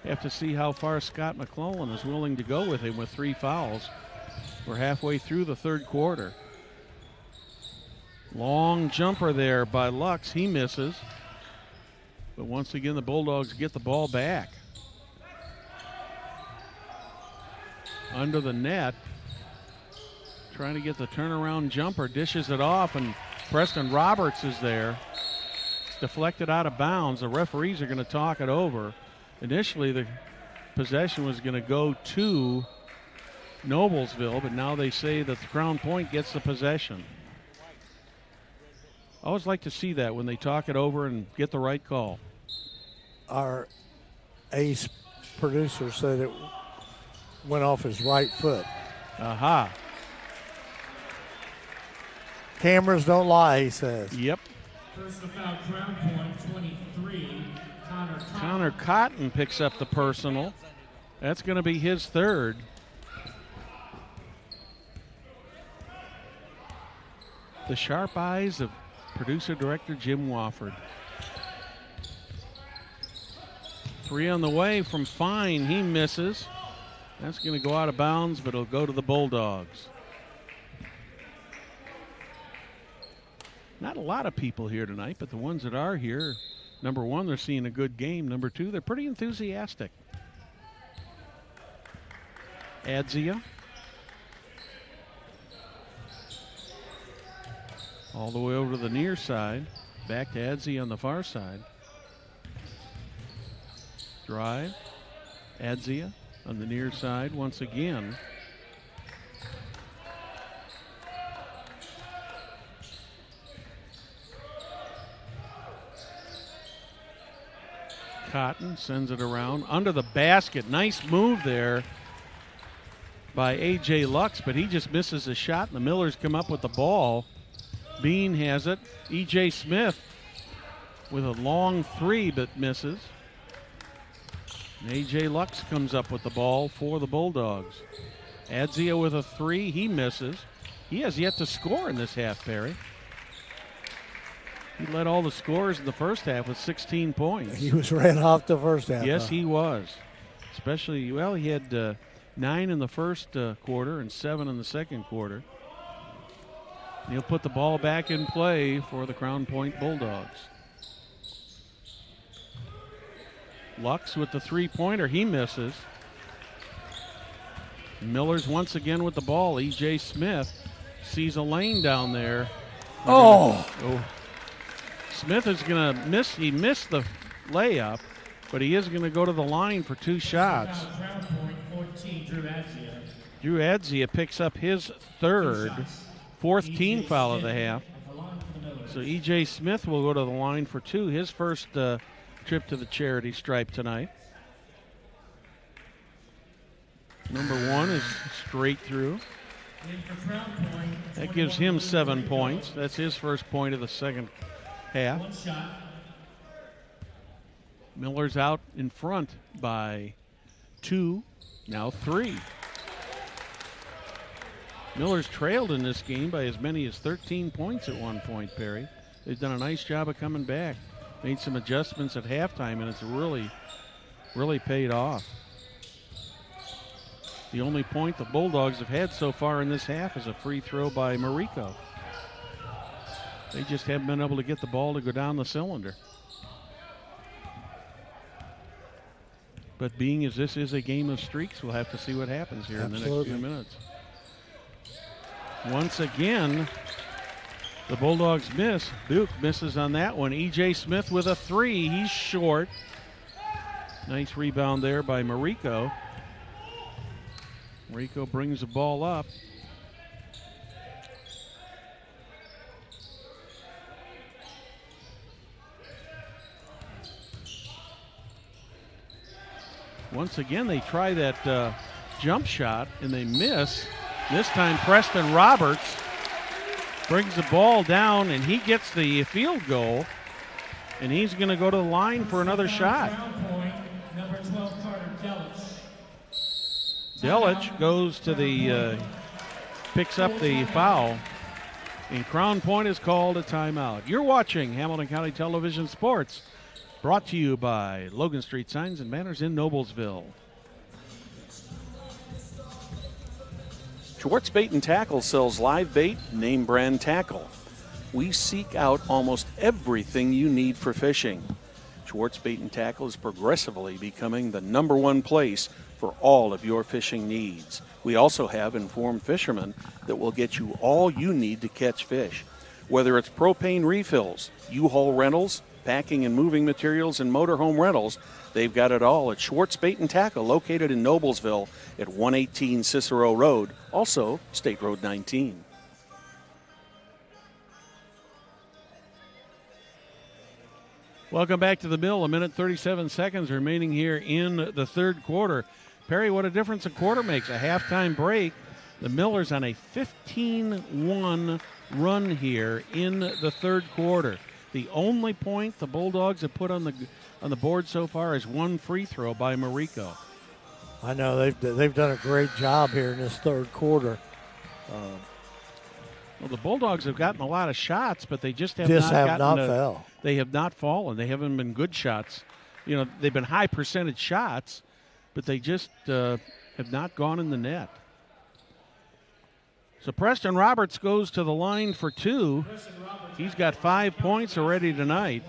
Have to see how far Scott McClellan is willing to go with him with 3 fouls. We're halfway through the third quarter. Long jumper there by Lux. He misses. But once again, the Bulldogs get the ball back. Under the net. Trying to get the turnaround jumper. Dishes it off, and Preston Roberts is there. It's deflected out of bounds. The referees are going to talk it over. Initially, the possession was going to go to Noblesville, but now they say that the Crown Point gets the possession. I always like to see that when they talk it over and get the right call. Our ace producer said it went off his right foot. Aha. Cameras don't lie, he says. Yep. Personal foul, Crown Point, 23. Connor Cotton picks up the personal. That's going to be his 3rd. The sharp eyes of producer-director Jim Wofford. 3 on the way from Fine. He misses. That's going to go out of bounds, but it'll go to the Bulldogs. Not a lot of people here tonight, but the ones that are here, number 1, they're seeing a good game. Number 2, they're pretty enthusiastic. Adzia. All the way over to the near side. Back to Adzia on the far side. Drive. Adzia on the near side once again. Cotton sends it around under the basket. Nice move there by A.J. Lux, but he just misses a shot, and the Millers come up with the ball. Bean has it. E.J. Smith with a long three, but misses. And A.J. Lux comes up with the ball for the Bulldogs. Adzia with a three. He misses. He has yet to score in this half, Perry. He led all the scorers in the first half with 16 points. He was ran off the first half. Yes, he was. Especially, well, he had 9 in the first quarter and 7 in the second quarter. He'll put the ball back in play for the Crown Point Bulldogs. Lux with the three-pointer. He misses. Miller's once again with the ball. E.J. Smith sees a lane down there. Oh. Smith is going to miss. He missed the layup, but he is going to go to the line for 2 shots. Drew Adzia picks up his third, 4th team foul of the half. So E.J. Smith will go to the line for 2, his first trip to the charity stripe tonight. Number 1 is straight through. That gives him 7 points. That's his first point of the second half. Miller's out in front by 2, now 3. Miller's trailed in this game by as many as 13 points at one point, Perry. They've done a nice job of coming back. Made some adjustments at halftime, and it's really paid off. The only point the Bulldogs have had so far in this half is a free throw by Mariko. They just haven't been able to get the ball to go down the cylinder. But being as this is a game of streaks, we'll have to see what happens here in the next few minutes. Once again, the Bulldogs miss. Duke misses on that one. E.J. Smith with a three. He's short. Nice rebound there by Mariko. Mariko brings the ball up. Once again, they try that jump shot, and they miss. This time, Preston Roberts brings the ball down, and he gets the field goal, and he's going to go to the line for another shot. Delich goes to the, picks up the foul, and Crown Point is called a timeout. You're watching Hamilton County Television Sports, brought to you by Logan Street Signs and Banners in Noblesville. Schwartz Bait and Tackle sells live bait, name brand tackle. We seek out almost everything you need for fishing. Schwartz Bait and Tackle is progressively becoming the #1 place for all of your fishing needs. We also have informed fishermen that will get you all you need to catch fish. Whether it's propane refills, U-Haul rentals, packing and moving materials, and motorhome rentals, they've got it all at Schwartz Bait and Tackle, located in Noblesville at 118 Cicero Road, also State Road 19. Welcome back to the mill. 1:37 remaining here in the third quarter. Perry, what a difference a quarter makes. A halftime break. The Millers on a 15-1 run here in the third quarter. The only point the Bulldogs have put on the board so far is one free throw by Mariko. I know they've done a great job here in this third quarter. Well, the Bulldogs have gotten a lot of shots, but they just have fell. They have not fallen. They haven't been good shots. You know, they've been high percentage shots, but they just have not gone in the net. So Preston Roberts goes to the line for 2. He's got 5 points already tonight.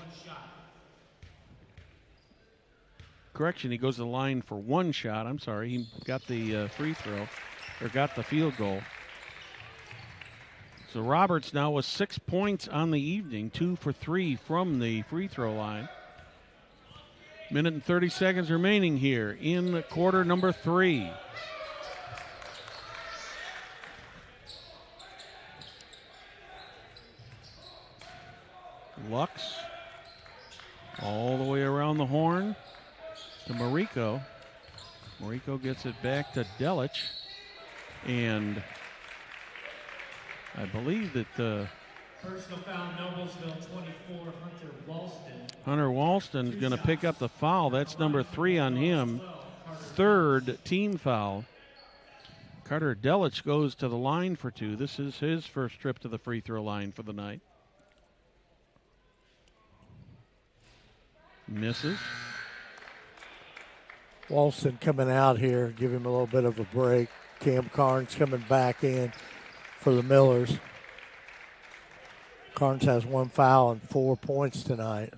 Correction, he goes to the line for 1 shot. I'm sorry, he got the free throw, or got the field goal. So Roberts now with 6 points on the evening, 2 for 3 from the free throw line. Minute and 30 seconds remaining here in quarter number 3. Lux all the way around the horn to Mariko. Mariko gets it back to Delich, and I believe that Personal foul, Noblesville 24, Hunter Walston's going to pick up the foul. That's number 3 on him. 3rd team foul. Carter Delich goes to the line for 2. This is his first trip to the free throw line for the night. Misses. Walston coming out here, give him a little bit of a break. Cam Carnes coming back in for the Millers. Carnes has 1 foul and 4 points tonight.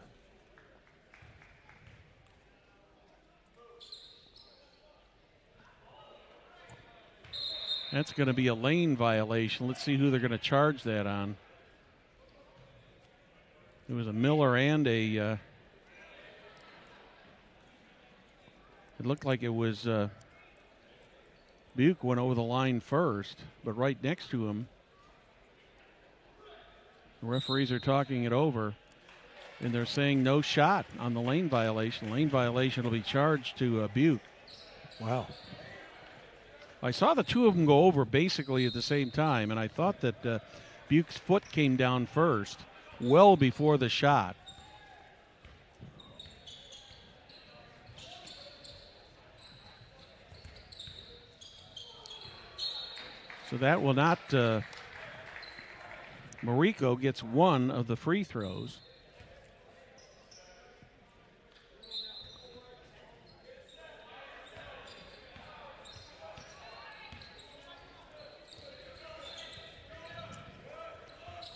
That's going to be a lane violation. Let's see who they're going to charge that on. It was a Miller and a... it looked like it was Buke went over the line first, but right next to him, the referees are talking it over, and they're saying no shot on the lane violation. Lane violation will be charged to Buke. Wow. I saw the two of them go over basically at the same time, and I thought that Buke's foot came down first, well before the shot. So that will not... Mariko gets 1 of the free throws.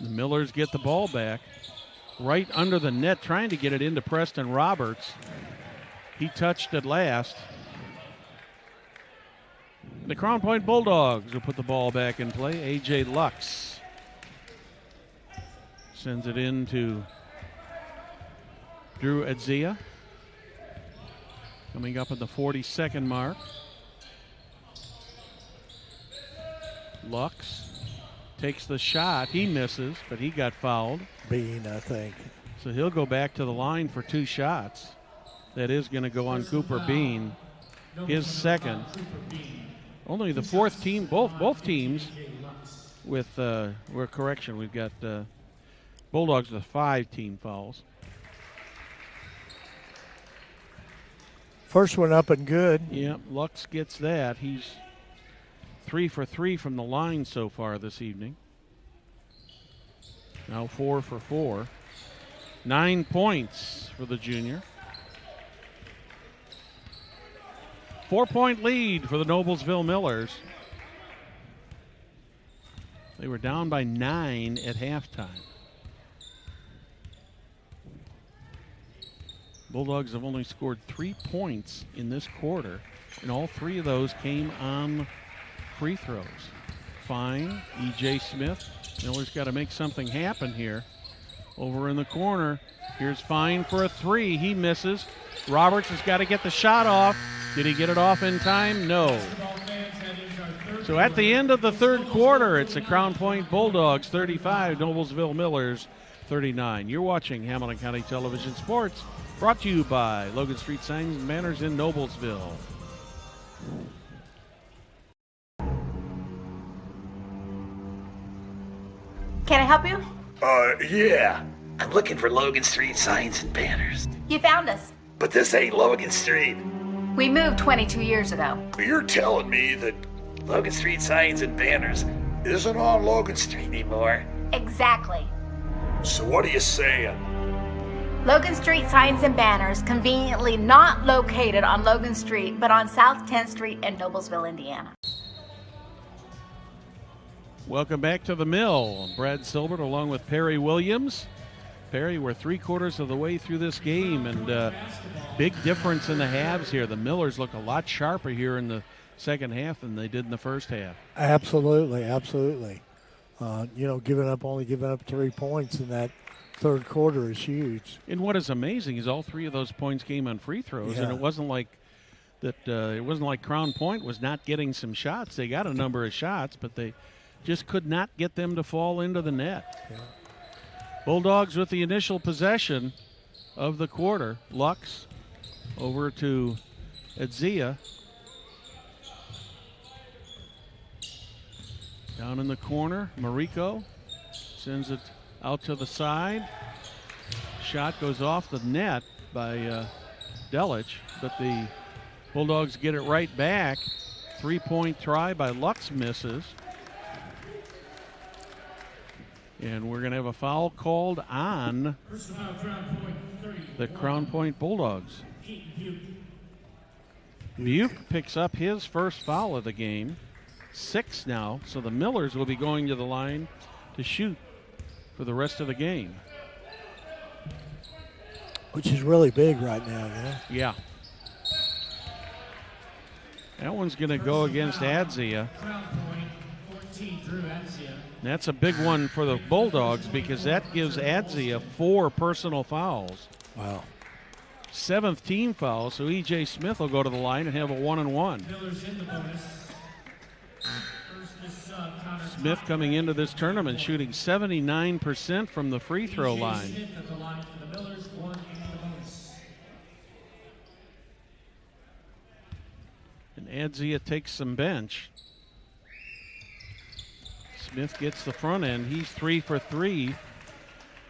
The Millers get the ball back right under the net, trying to get it into Preston Roberts. He touched it last. The Crown Point Bulldogs will put the ball back in play. A.J. Lux sends it in to Drew Adzia. Coming up at the 42nd mark. Lux takes the shot. He misses, but he got fouled. Bean, I think. So he'll go back to the line for 2 shots. That is going to go on Cooper Bean, his second. Only the 4th team, both teams with, correction, we've got Bulldogs with 5 team fouls. First one up and good. Yep, Lux gets that. He's 3 for 3 from the line so far this evening. Now 4 for 4. 9 points for the junior. 4-point lead for the Noblesville Millers. They were down by 9 at halftime. Bulldogs have only scored 3 points in this quarter, and all 3 of those came on free throws. Fine, E.J. Smith. Miller's got to make something happen here. Over in the corner, here's Fine for a 3. He misses. Roberts has got to get the shot off. Did he get it off in time? No. So at the end of the 3rd quarter, it's the Crown Point Bulldogs 35, Noblesville Millers 39. You're watching Hamilton County Television Sports, brought to you by Logan Street Signs and Banners in Noblesville. Can I help you? Yeah. I'm looking for Logan Street Signs and Banners. You found us. But this ain't Logan Street. We moved 22 years ago. You're telling me that Logan Street Signs and Banners isn't on Logan Street anymore? Exactly. So what are you saying? Logan Street Signs and Banners, conveniently not located on Logan Street, but on South 10th Street in Noblesville, Indiana. Welcome back to the Mill. Brad Silbert along with Perry Williams. Perry, we're 3/4 of the way through this game, and big difference in the halves here. The Millers look a lot sharper here in the second half than they did in the first half. Absolutely, absolutely. only giving up 3 points in that third quarter is huge. And what is amazing is all 3 of those points came on free throws, and it wasn't like that. It wasn't like Crown Point was not getting some shots. They got a number of shots, but they just could not get them to fall into the net. Yeah. Bulldogs with the initial possession of the quarter. Lux over to Adzia. Down in the corner, Mariko sends it out to the side. Shot goes off the net by Delich, but the Bulldogs get it right back. 3-point try by Lux misses. And we're going to have a foul called on the Crown Point Bulldogs. Buke picks up his first foul of the game. 6 now, so the Millers will be going to the line to shoot for the rest of the game. Which is really big right now, Yeah. That one's going to go against Adzia. That's a big one for the Bulldogs because that gives Adzia 4 personal fouls. Wow. 7th team foul, so E.J. Smith will go to the line and have a 1-and-1. Smith coming into this tournament shooting 79% from the free throw line. And Adzia takes some bench. Smith gets the front end. He's 3 for 3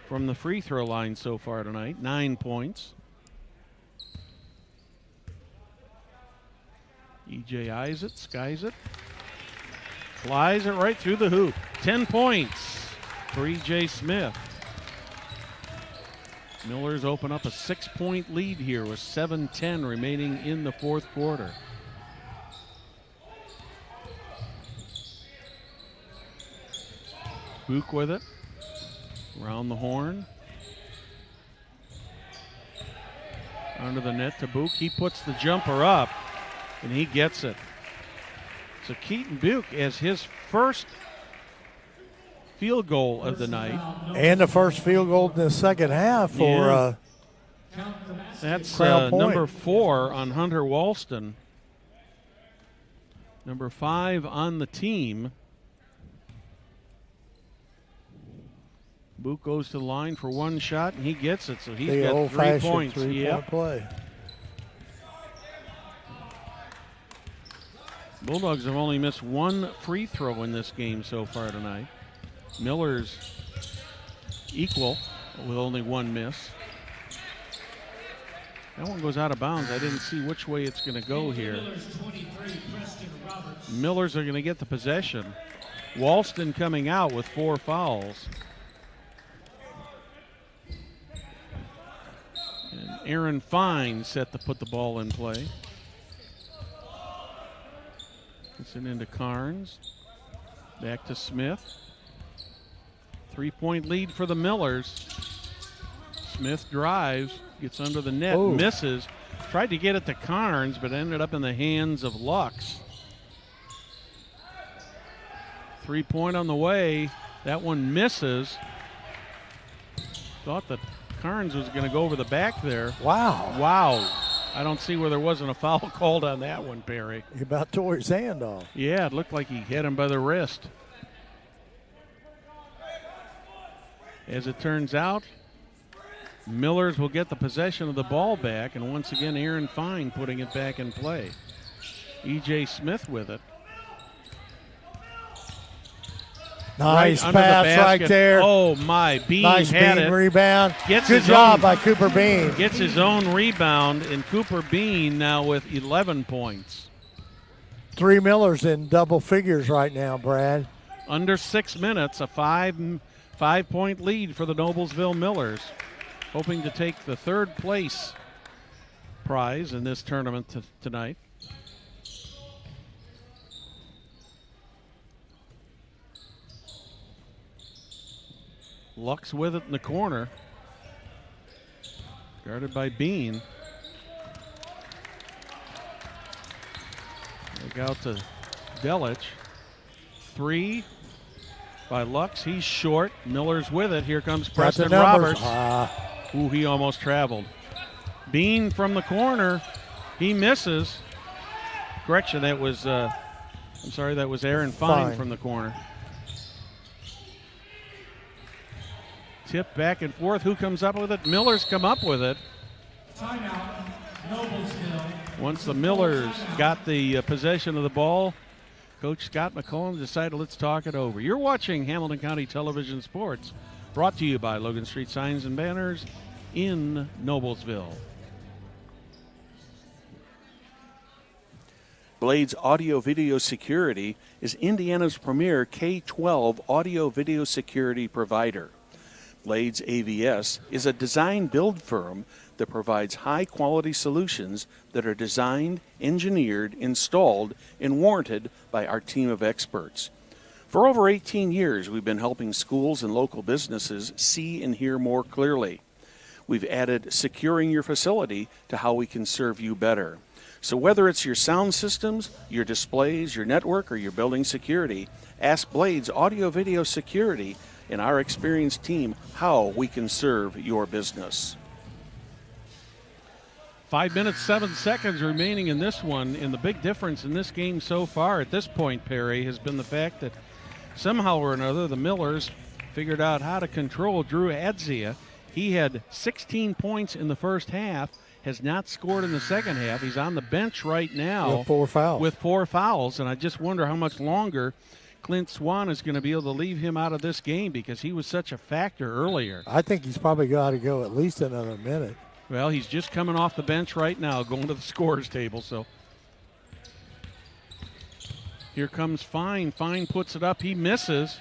from the free throw line so far tonight. 9 points. EJ eyes it, skies it. Flies it right through the hoop. 10 points for E.J. Smith. Millers open up a 6-point lead here with 7:10 remaining in the fourth quarter. Book with it. Around the horn. Under the net to Book. He puts the jumper up, and he gets it. So Keaton Buke has his first field goal of the night. And the first field goal in the second half for that's Crown Point. number 4 on Hunter Walston. Number 5 on the team. Book goes to the line for one shot, and he gets it. So he's got 3 points. Three-point play. Bulldogs have only missed 1 free throw in this game so far tonight. Millers equal with only 1 miss. That one goes out of bounds. I didn't see which way it's going to go here. Millers are going to get the possession. Walston coming out with 4 fouls. And Aaron Fine set to put the ball in play. Gets it into Carnes. Back to Smith. 3-point lead for the Millers. Smith drives, gets under the net, misses. Tried to get it to Carnes, but ended up in the hands of Lux. 3-point on the way. That one misses. Thought that Carnes was going to go over the back there. Wow. I don't see where there wasn't a foul called on that one, Perry. He about tore his hand off. Yeah, it looked like he hit him by the wrist. As it turns out, Millers will get the possession of the ball back, and once again, Aaron Fine putting it back in play. E.J. Smith with it. Nice right pass right there. Oh, my. Bean nice had Bean it. rebound. Gets Good his job own, by Cooper Bean. Gets his own rebound, and Cooper Bean now with 11 points. 3 Millers in double figures right now, Brad. Under 6 minutes, a 5-point lead for the Noblesville Millers, hoping to take the 3rd place prize in this tournament tonight. Lux with it in the corner. Guarded by Bean. They go out to Delich. 3. by Lux. He's short. Miller's with it. Here comes Got Preston the numbers. Roberts. Ooh, he almost traveled. Bean from the corner. He misses. Correction, that was, that was Aaron Fine from the corner. Tip back and forth. Who comes up with it? Miller's come up with it. Timeout, Noblesville. Once the Millers got the possession of the ball, Coach Scott McCollum decided, let's talk it over. You're watching Hamilton County Television Sports, brought to you by Logan Street Signs and Banners in Noblesville. Blades Audio Video Security is Indiana's premier K-12 audio video security provider. Blades AVS is a design-build firm that provides high-quality solutions that are designed, engineered, installed, and warranted by our team of experts. For over 18 years, we've been helping schools and local businesses see and hear more clearly. We've added securing your facility to how we can serve you better. So whether it's your sound systems, your displays, your network, or your building security, ask Blades Audio Video Security and our experienced team how we can serve your business. 5 minutes, 7 seconds remaining in this one, and the big difference in this game so far at this point, Perry, has been the fact that somehow or another the Millers figured out how to control Drew Adzia. He had 16 points in the first half, has not scored in the second half. He's on the bench right now with 4 fouls. With 4 fouls, and I just wonder how much longer Clint Swan is going to be able to leave him out of this game because he was such a factor earlier. I think he's probably got to go at least another minute. Well, he's just coming off the bench right now, going to the scorer's table. So here comes Fine. Fine puts it up. He misses.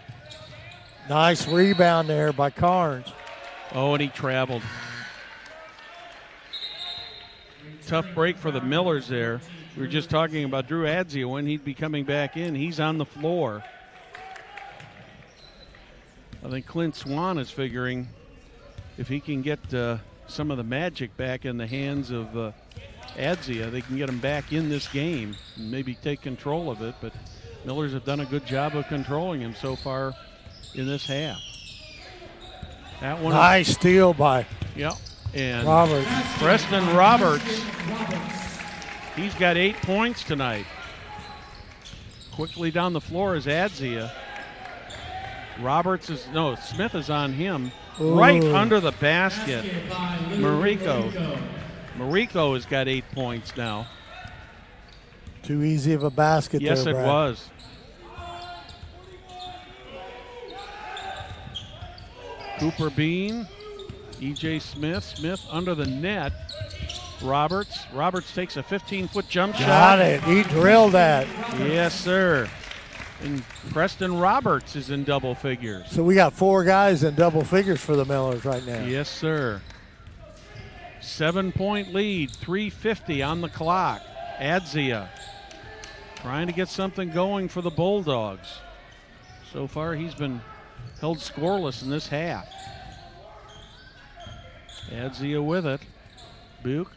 Nice rebound there by Carnes. Oh, and he traveled. Tough break for the Millers there. We were just talking about Drew Adzia when he'd be coming back in. He's on the floor. I think Clint Swan is figuring if he can get some of the magic back in the hands of Adzia, they can get him back in this game and maybe take control of it. But Millers have done a good job of controlling him so far in this half. That one. Nice steal by and Roberts. Preston Roberts. He's got 8 points tonight. Quickly down the floor is Adzia. Smith is on him. Ooh. Right under the basket. Mariko has got 8 points now. Too easy of a basket yes, there, it Brad. was. Cooper Bean, E.J. Smith under the net. Roberts takes a 15-foot jump shot. Got it. He drilled that. Yes, sir. And Preston Roberts is in double figures. So we got 4 guys in double figures for the Millers right now. Yes, sir. 7-point lead, 3:50 on the clock. Adzia trying to get something going for the Bulldogs. So far, he's been held scoreless in this half. Adzia with it. Buke.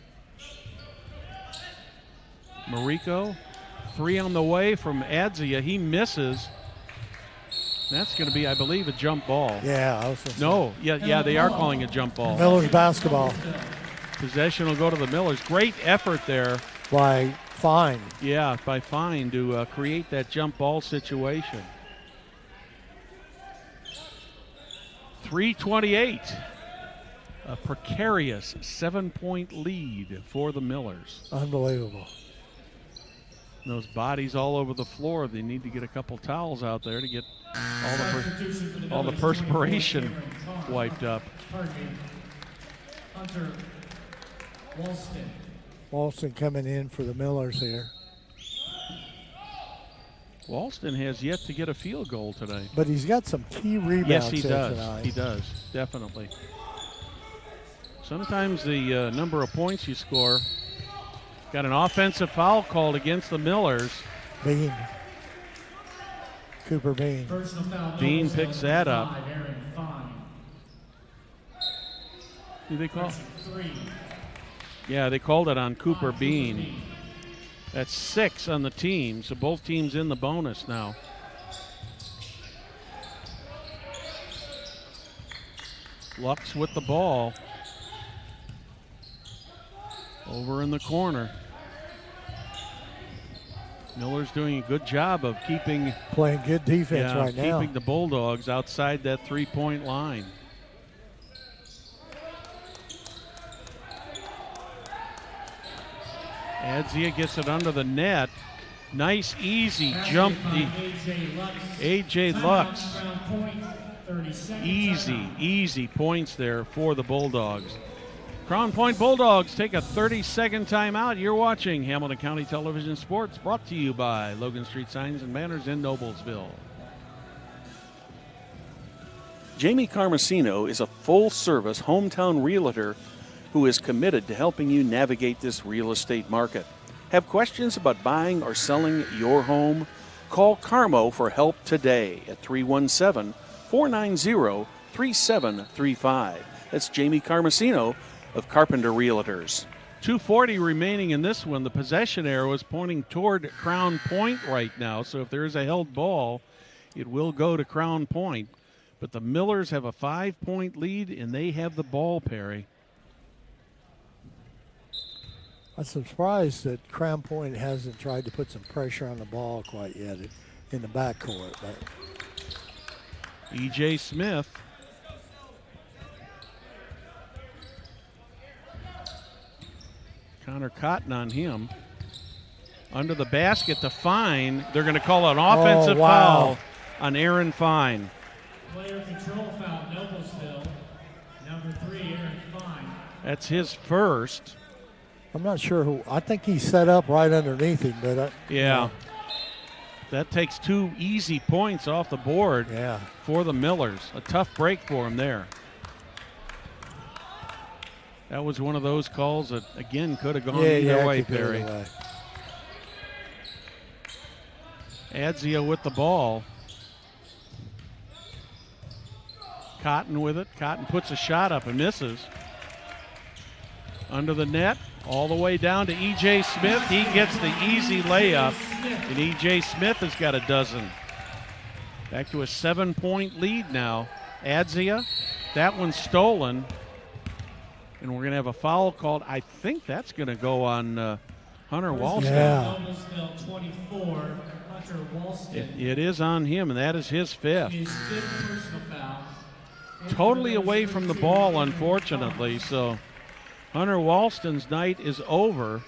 Mariko. 3 on the way from Adzia. He misses. That's going to be, I believe, a jump ball. Yeah. They are calling a jump ball. Millers basketball. Possession will go to the Millers. Great effort there. By Fine. Yeah, by Fine to create that jump ball situation. 3:28. A precarious 7-point lead for the Millers. Unbelievable. Those bodies all over the floor. They need to get a couple towels out there to get all the perspiration wiped up. Hunter Walston. Walston coming in for the Millers here. Walston has yet to get a field goal today. But he's got some key rebounds. Yes, he does. Tonight. He does, definitely. Sometimes the number of points you score. Got an offensive foul called against the Millers. Bean. Cooper Bean. Bean picks that up. Who they call? Yeah, they called it on Cooper Bean. That's 6 on the team, so both teams in the bonus now. Lux with the ball. Over in the corner. Miller's doing a good job of playing good defense right now. Keeping the Bulldogs outside that 3-point line. Adzia gets it under the net. Nice, easy jump. A.J. Lux. Easy points there for the Bulldogs. Crown Point Bulldogs take a 30-second timeout. You're watching Hamilton County Television Sports, brought to you by Logan Street Signs and Banners in Noblesville. Jamie Carmesino is a full-service hometown realtor who is committed to helping you navigate this real estate market. Have questions about buying or selling your home? Call Carmo for help today at 317-490-3735. That's Jamie Carmesino of Carpenter Realtors. 2:40 remaining in this one. The possession arrow is pointing toward Crown Point right now, so if there is a held ball, it will go to Crown Point. But the Millers have a 5-point lead, and they have the ball, Perry. I'm surprised that Crown Point hasn't tried to put some pressure on the ball quite yet in the backcourt. But E.J. Smith. Connor Cotton on him. Under the basket to Fine. They're going to call an offensive foul on Aaron Fine. Player control foul, Noblesville. Number 3, Aaron Fine. That's his first. I'm not sure who. I think he set up right underneath him, but yeah. That takes 2 easy points off the board for the Millers. A tough break for him there. That was one of those calls that, again, could have gone either way, Perry. Adzia with the ball. Cotton with it. Cotton puts a shot up and misses. Under the net, all the way down to E.J. Smith. He gets the easy layup, and E.J. Smith has got a dozen. Back to a 7-point lead now. Adzia, that one's stolen. And we're going to have a foul called. I think that's going to go on Hunter Walston. Yeah. Noblesville 24, Hunter Walston. It is on him, and that is his 5th. His 5th personal foul. Totally away from the ball, unfortunately. So Hunter Walston's night is over.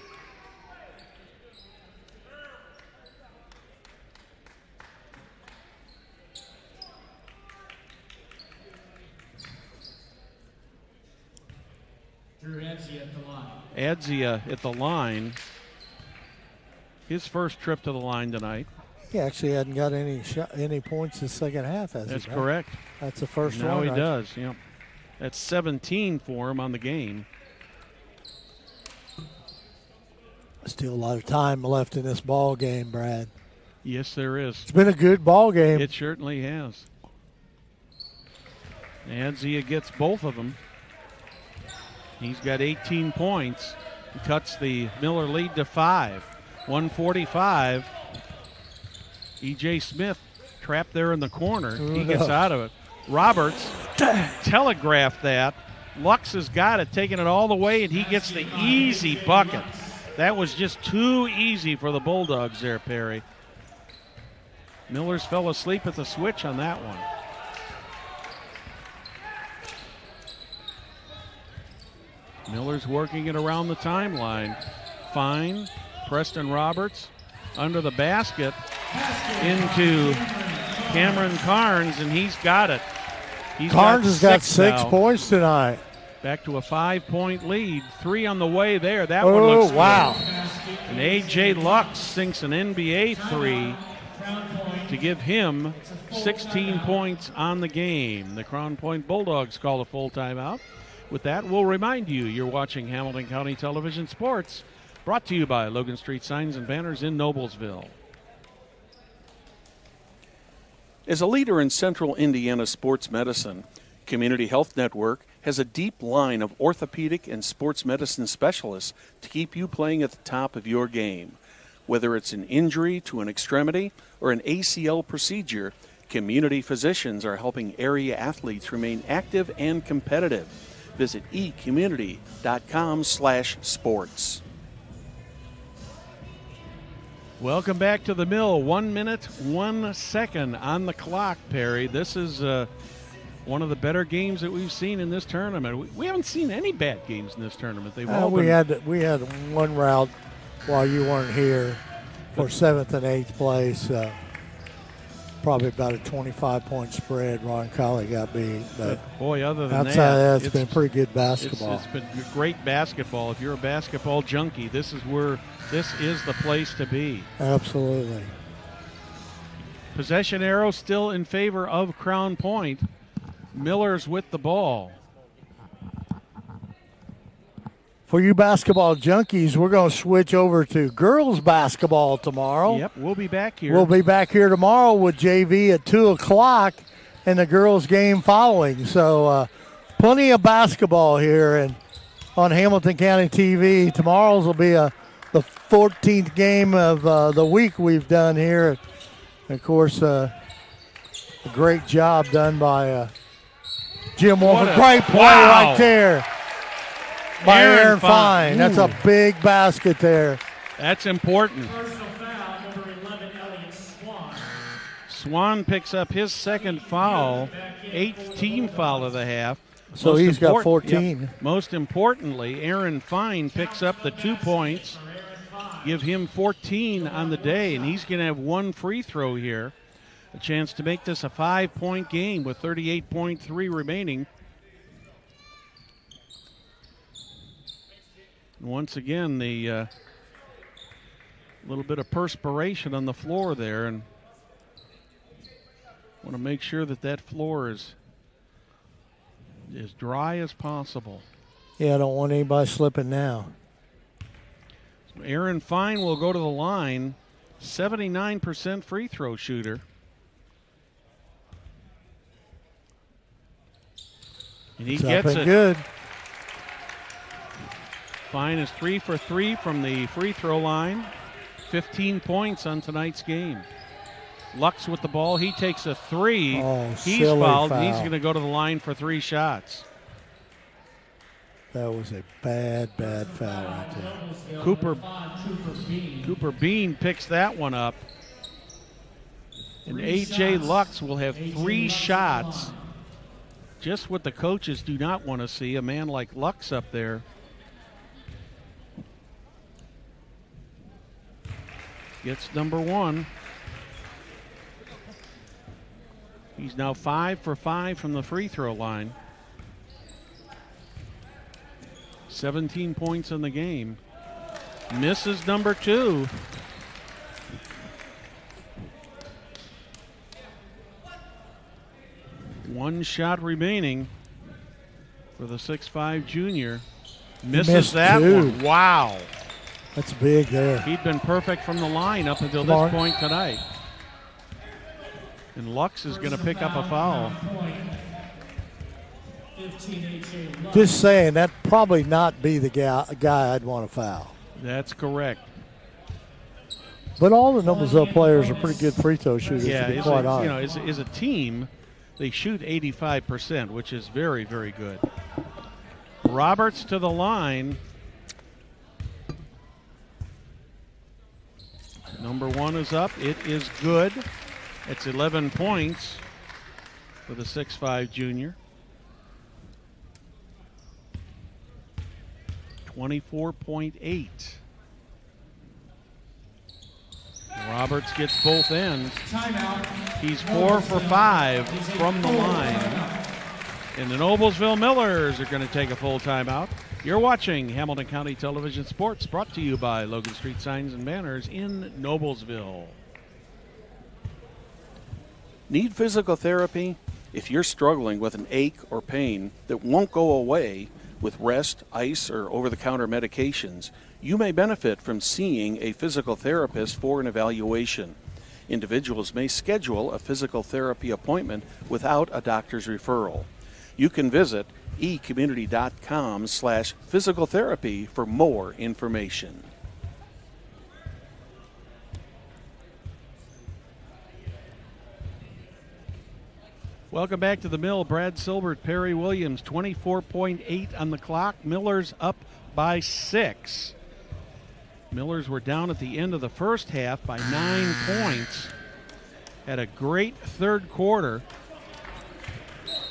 Drew Adzia at the line. Adzia at the line. His first trip to the line tonight. He actually hadn't got any points in the second half, has he? That's correct. That's the first one. Now he right? does, yep. That's 17 for him on the game. Still a lot of time left in this ball game, Brad. Yes, there is. It's been a good ball game. It certainly has. Adzia gets both of them. He's got 18 points. He cuts the Miller lead to 5. 145. E.J. Smith trapped there in the corner. He gets out of it. Roberts telegraphed that. Lux has got it, taking it all the way, and he gets the easy bucket. That was just too easy for the Bulldogs there, Perry. Millers fell asleep at the switch on that one. Miller's working it around the timeline. Fine. Preston Roberts under the basket into Cameron Carnes, and he's got it. Carnes has got 6 points tonight. Back to a 5-point lead. 3 on the way there. That one looks good. And A.J. Lux sinks an NBA 3 to give him 16 points on the game. The Crown Point Bulldogs call a full timeout. With that, we'll remind you you're watching Hamilton County Television Sports, brought to you by Logan Street Signs and Banners in Noblesville. As a leader in Central Indiana sports medicine, Community Health Network has a deep line of orthopedic and sports medicine specialists to keep you playing at the top of your game. Whether it's an injury to an extremity or an ACL procedure, Community physicians are helping area athletes remain active and competitive. Visit ecommunity.com/sports. Welcome back to the Mill. 1 minute, 1 second on the clock, Perry. This is one of the better games that we've seen in this tournament. We haven't seen any bad games in this tournament. They've all we been... had one route while you weren't here for 7th and 8th place. Probably about a 25-point spread. Ron Colley got beat. But boy, other than outside of that, it's been pretty good basketball. It's been great basketball. If you're a basketball junkie, this is the place to be. Absolutely. Possession arrow still in favor of Crown Point. Miller's with the ball. For you basketball junkies, we're going to switch over to girls basketball tomorrow. Yep, we'll be back here. We'll be back here tomorrow with JV at 2 o'clock and the girls game following. So plenty of basketball here and on Hamilton County TV. Tomorrow's will be the 14th game of the week we've done here. And of course, a great job done by Jim Wolf. Great play right there by Aaron Fine. That's a big basket there. That's important. Personal foul, number 11, Elliott Swan. Swan picks up his second foul, 8th team foul of the half. So he's got 14. Yep. Most importantly, Aaron Fine picks up the 2 points, give him 14 on the day, and he's going to have one free throw here. A chance to make this a 5-point game with 38.3 remaining. And once again, the little bit of perspiration on the floor there, and want to make sure that floor is as dry as possible. Yeah, I don't want anybody slipping now. So Aaron Fine will go to the line, 79% free throw shooter. And he gets it. Good. Fine is 3 for 3 from the free throw line. 15 points on tonight's game. Lux with the ball. He takes a 3. Oh, he's fouled. And he's going to go to the line for 3 shots. That was a bad foul right there. Cooper Bean picks that one up. And A.J. Lux will have 3 shots. Just what the coaches do not want to see, a man like Lux up there. Gets number 1. He's now 5 for 5 from the free throw line. 17 points in the game. Misses number 2. One shot remaining for the 6'5 junior. Misses that 2. one. Wow. That's big there. He'd been perfect from the line up until this point tonight. And Lux is going to pick up a foul. Just saying, that'd probably not be the guy I'd want to foul. That's correct. But all the Noblesville players are pretty good free throw shooters, yeah, to be quite honest. As a team, they shoot 85%, which is very, very good. Roberts to the line. Number 1 is up. It is good. It's 11 points for the 6'5 junior. 24.8. Roberts gets both ends. He's 4 for 5 from the line. And the Noblesville Millers are going to take a full timeout. You're watching Hamilton County Television Sports, brought to you by Logan Street Signs and Banners in Noblesville. Need physical therapy? If you're struggling with an ache or pain that won't go away with rest, ice, or over-the-counter medications, you may benefit from seeing a physical therapist for an evaluation. Individuals may schedule a physical therapy appointment without a doctor's referral. You can visit ecommunity.com/physical therapy for more information. Welcome back to the Mill. Brad Silbert, Perry Williams, 24.8 on the clock. Millers up by 6. Millers were down at the end of the first half by 9 points. Had a great third quarter.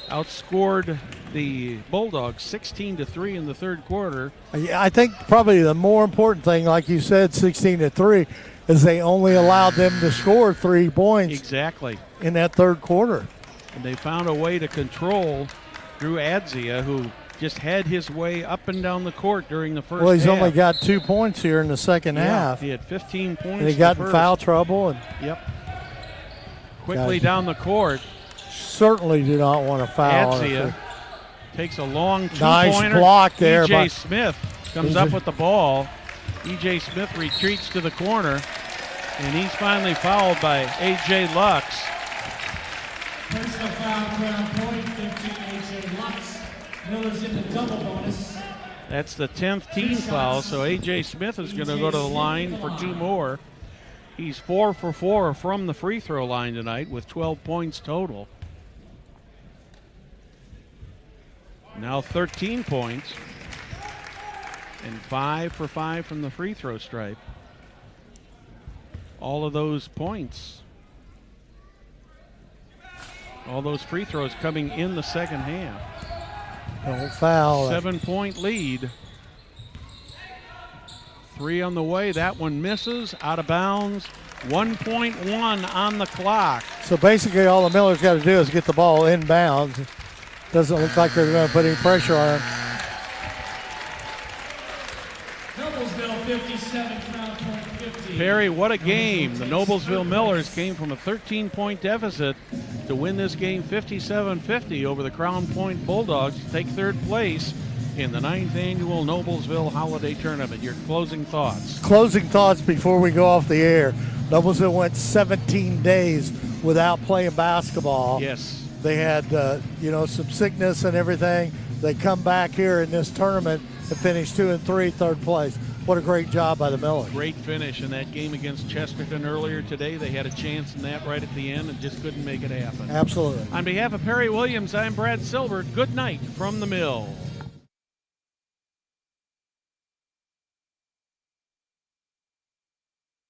Outscored the Bulldogs 16-3 in the third quarter. I think probably the more important thing, like you said, 16-3, is they only allowed them to score 3 points. Exactly. In that third quarter. And they found a way to control Drew Adzia, who just had his way up and down the court during the first half. Well, he's only got 2 points here in the second half. He had 15 points. And he got in foul trouble. And quickly down the court. Certainly do not want to foul. Adzia takes a long two-pointer. Nice block there. E.J. Smith comes up with the ball. E.J. Smith retreats to the corner, and he's finally fouled by A.J. Lux. Personal foul, Crown Point, 15, A.J. Lux. Miller's in the double bonus. That's the 10th team foul, so A.J. Smith is going to go to the line for 2 more. He's 4 for 4 from the free throw line tonight with 12 points total. Now 13 points and 5 for 5 from the free throw stripe. All of those points, all those free throws coming in the second half. Don't foul. 7-point lead. 3 on the way. That one misses. Out of bounds. 1.1 on the clock. So basically all the Millers got to do is get the ball inbounds. Doesn't look like they're going to put any pressure on him. Noblesville 57, Crown Point 50. Perry, what a game. The Noblesville Millers came from a 13-point deficit to win this game 57-50 over the Crown Point Bulldogs to take third place in the 9th annual Noblesville Holiday Tournament. Your closing thoughts? Closing thoughts before we go off the air. Noblesville went 17 days without playing basketball. Yes. They had, some sickness and everything. They come back here in this tournament and finish 2 and 3, third place. What a great job by the Millers. Great finish in that game against Chesterton earlier today. They had a chance in that right at the end and just couldn't make it happen. Absolutely. On behalf of Perry Williams, I'm Brad Silbert. Good night from the Mill.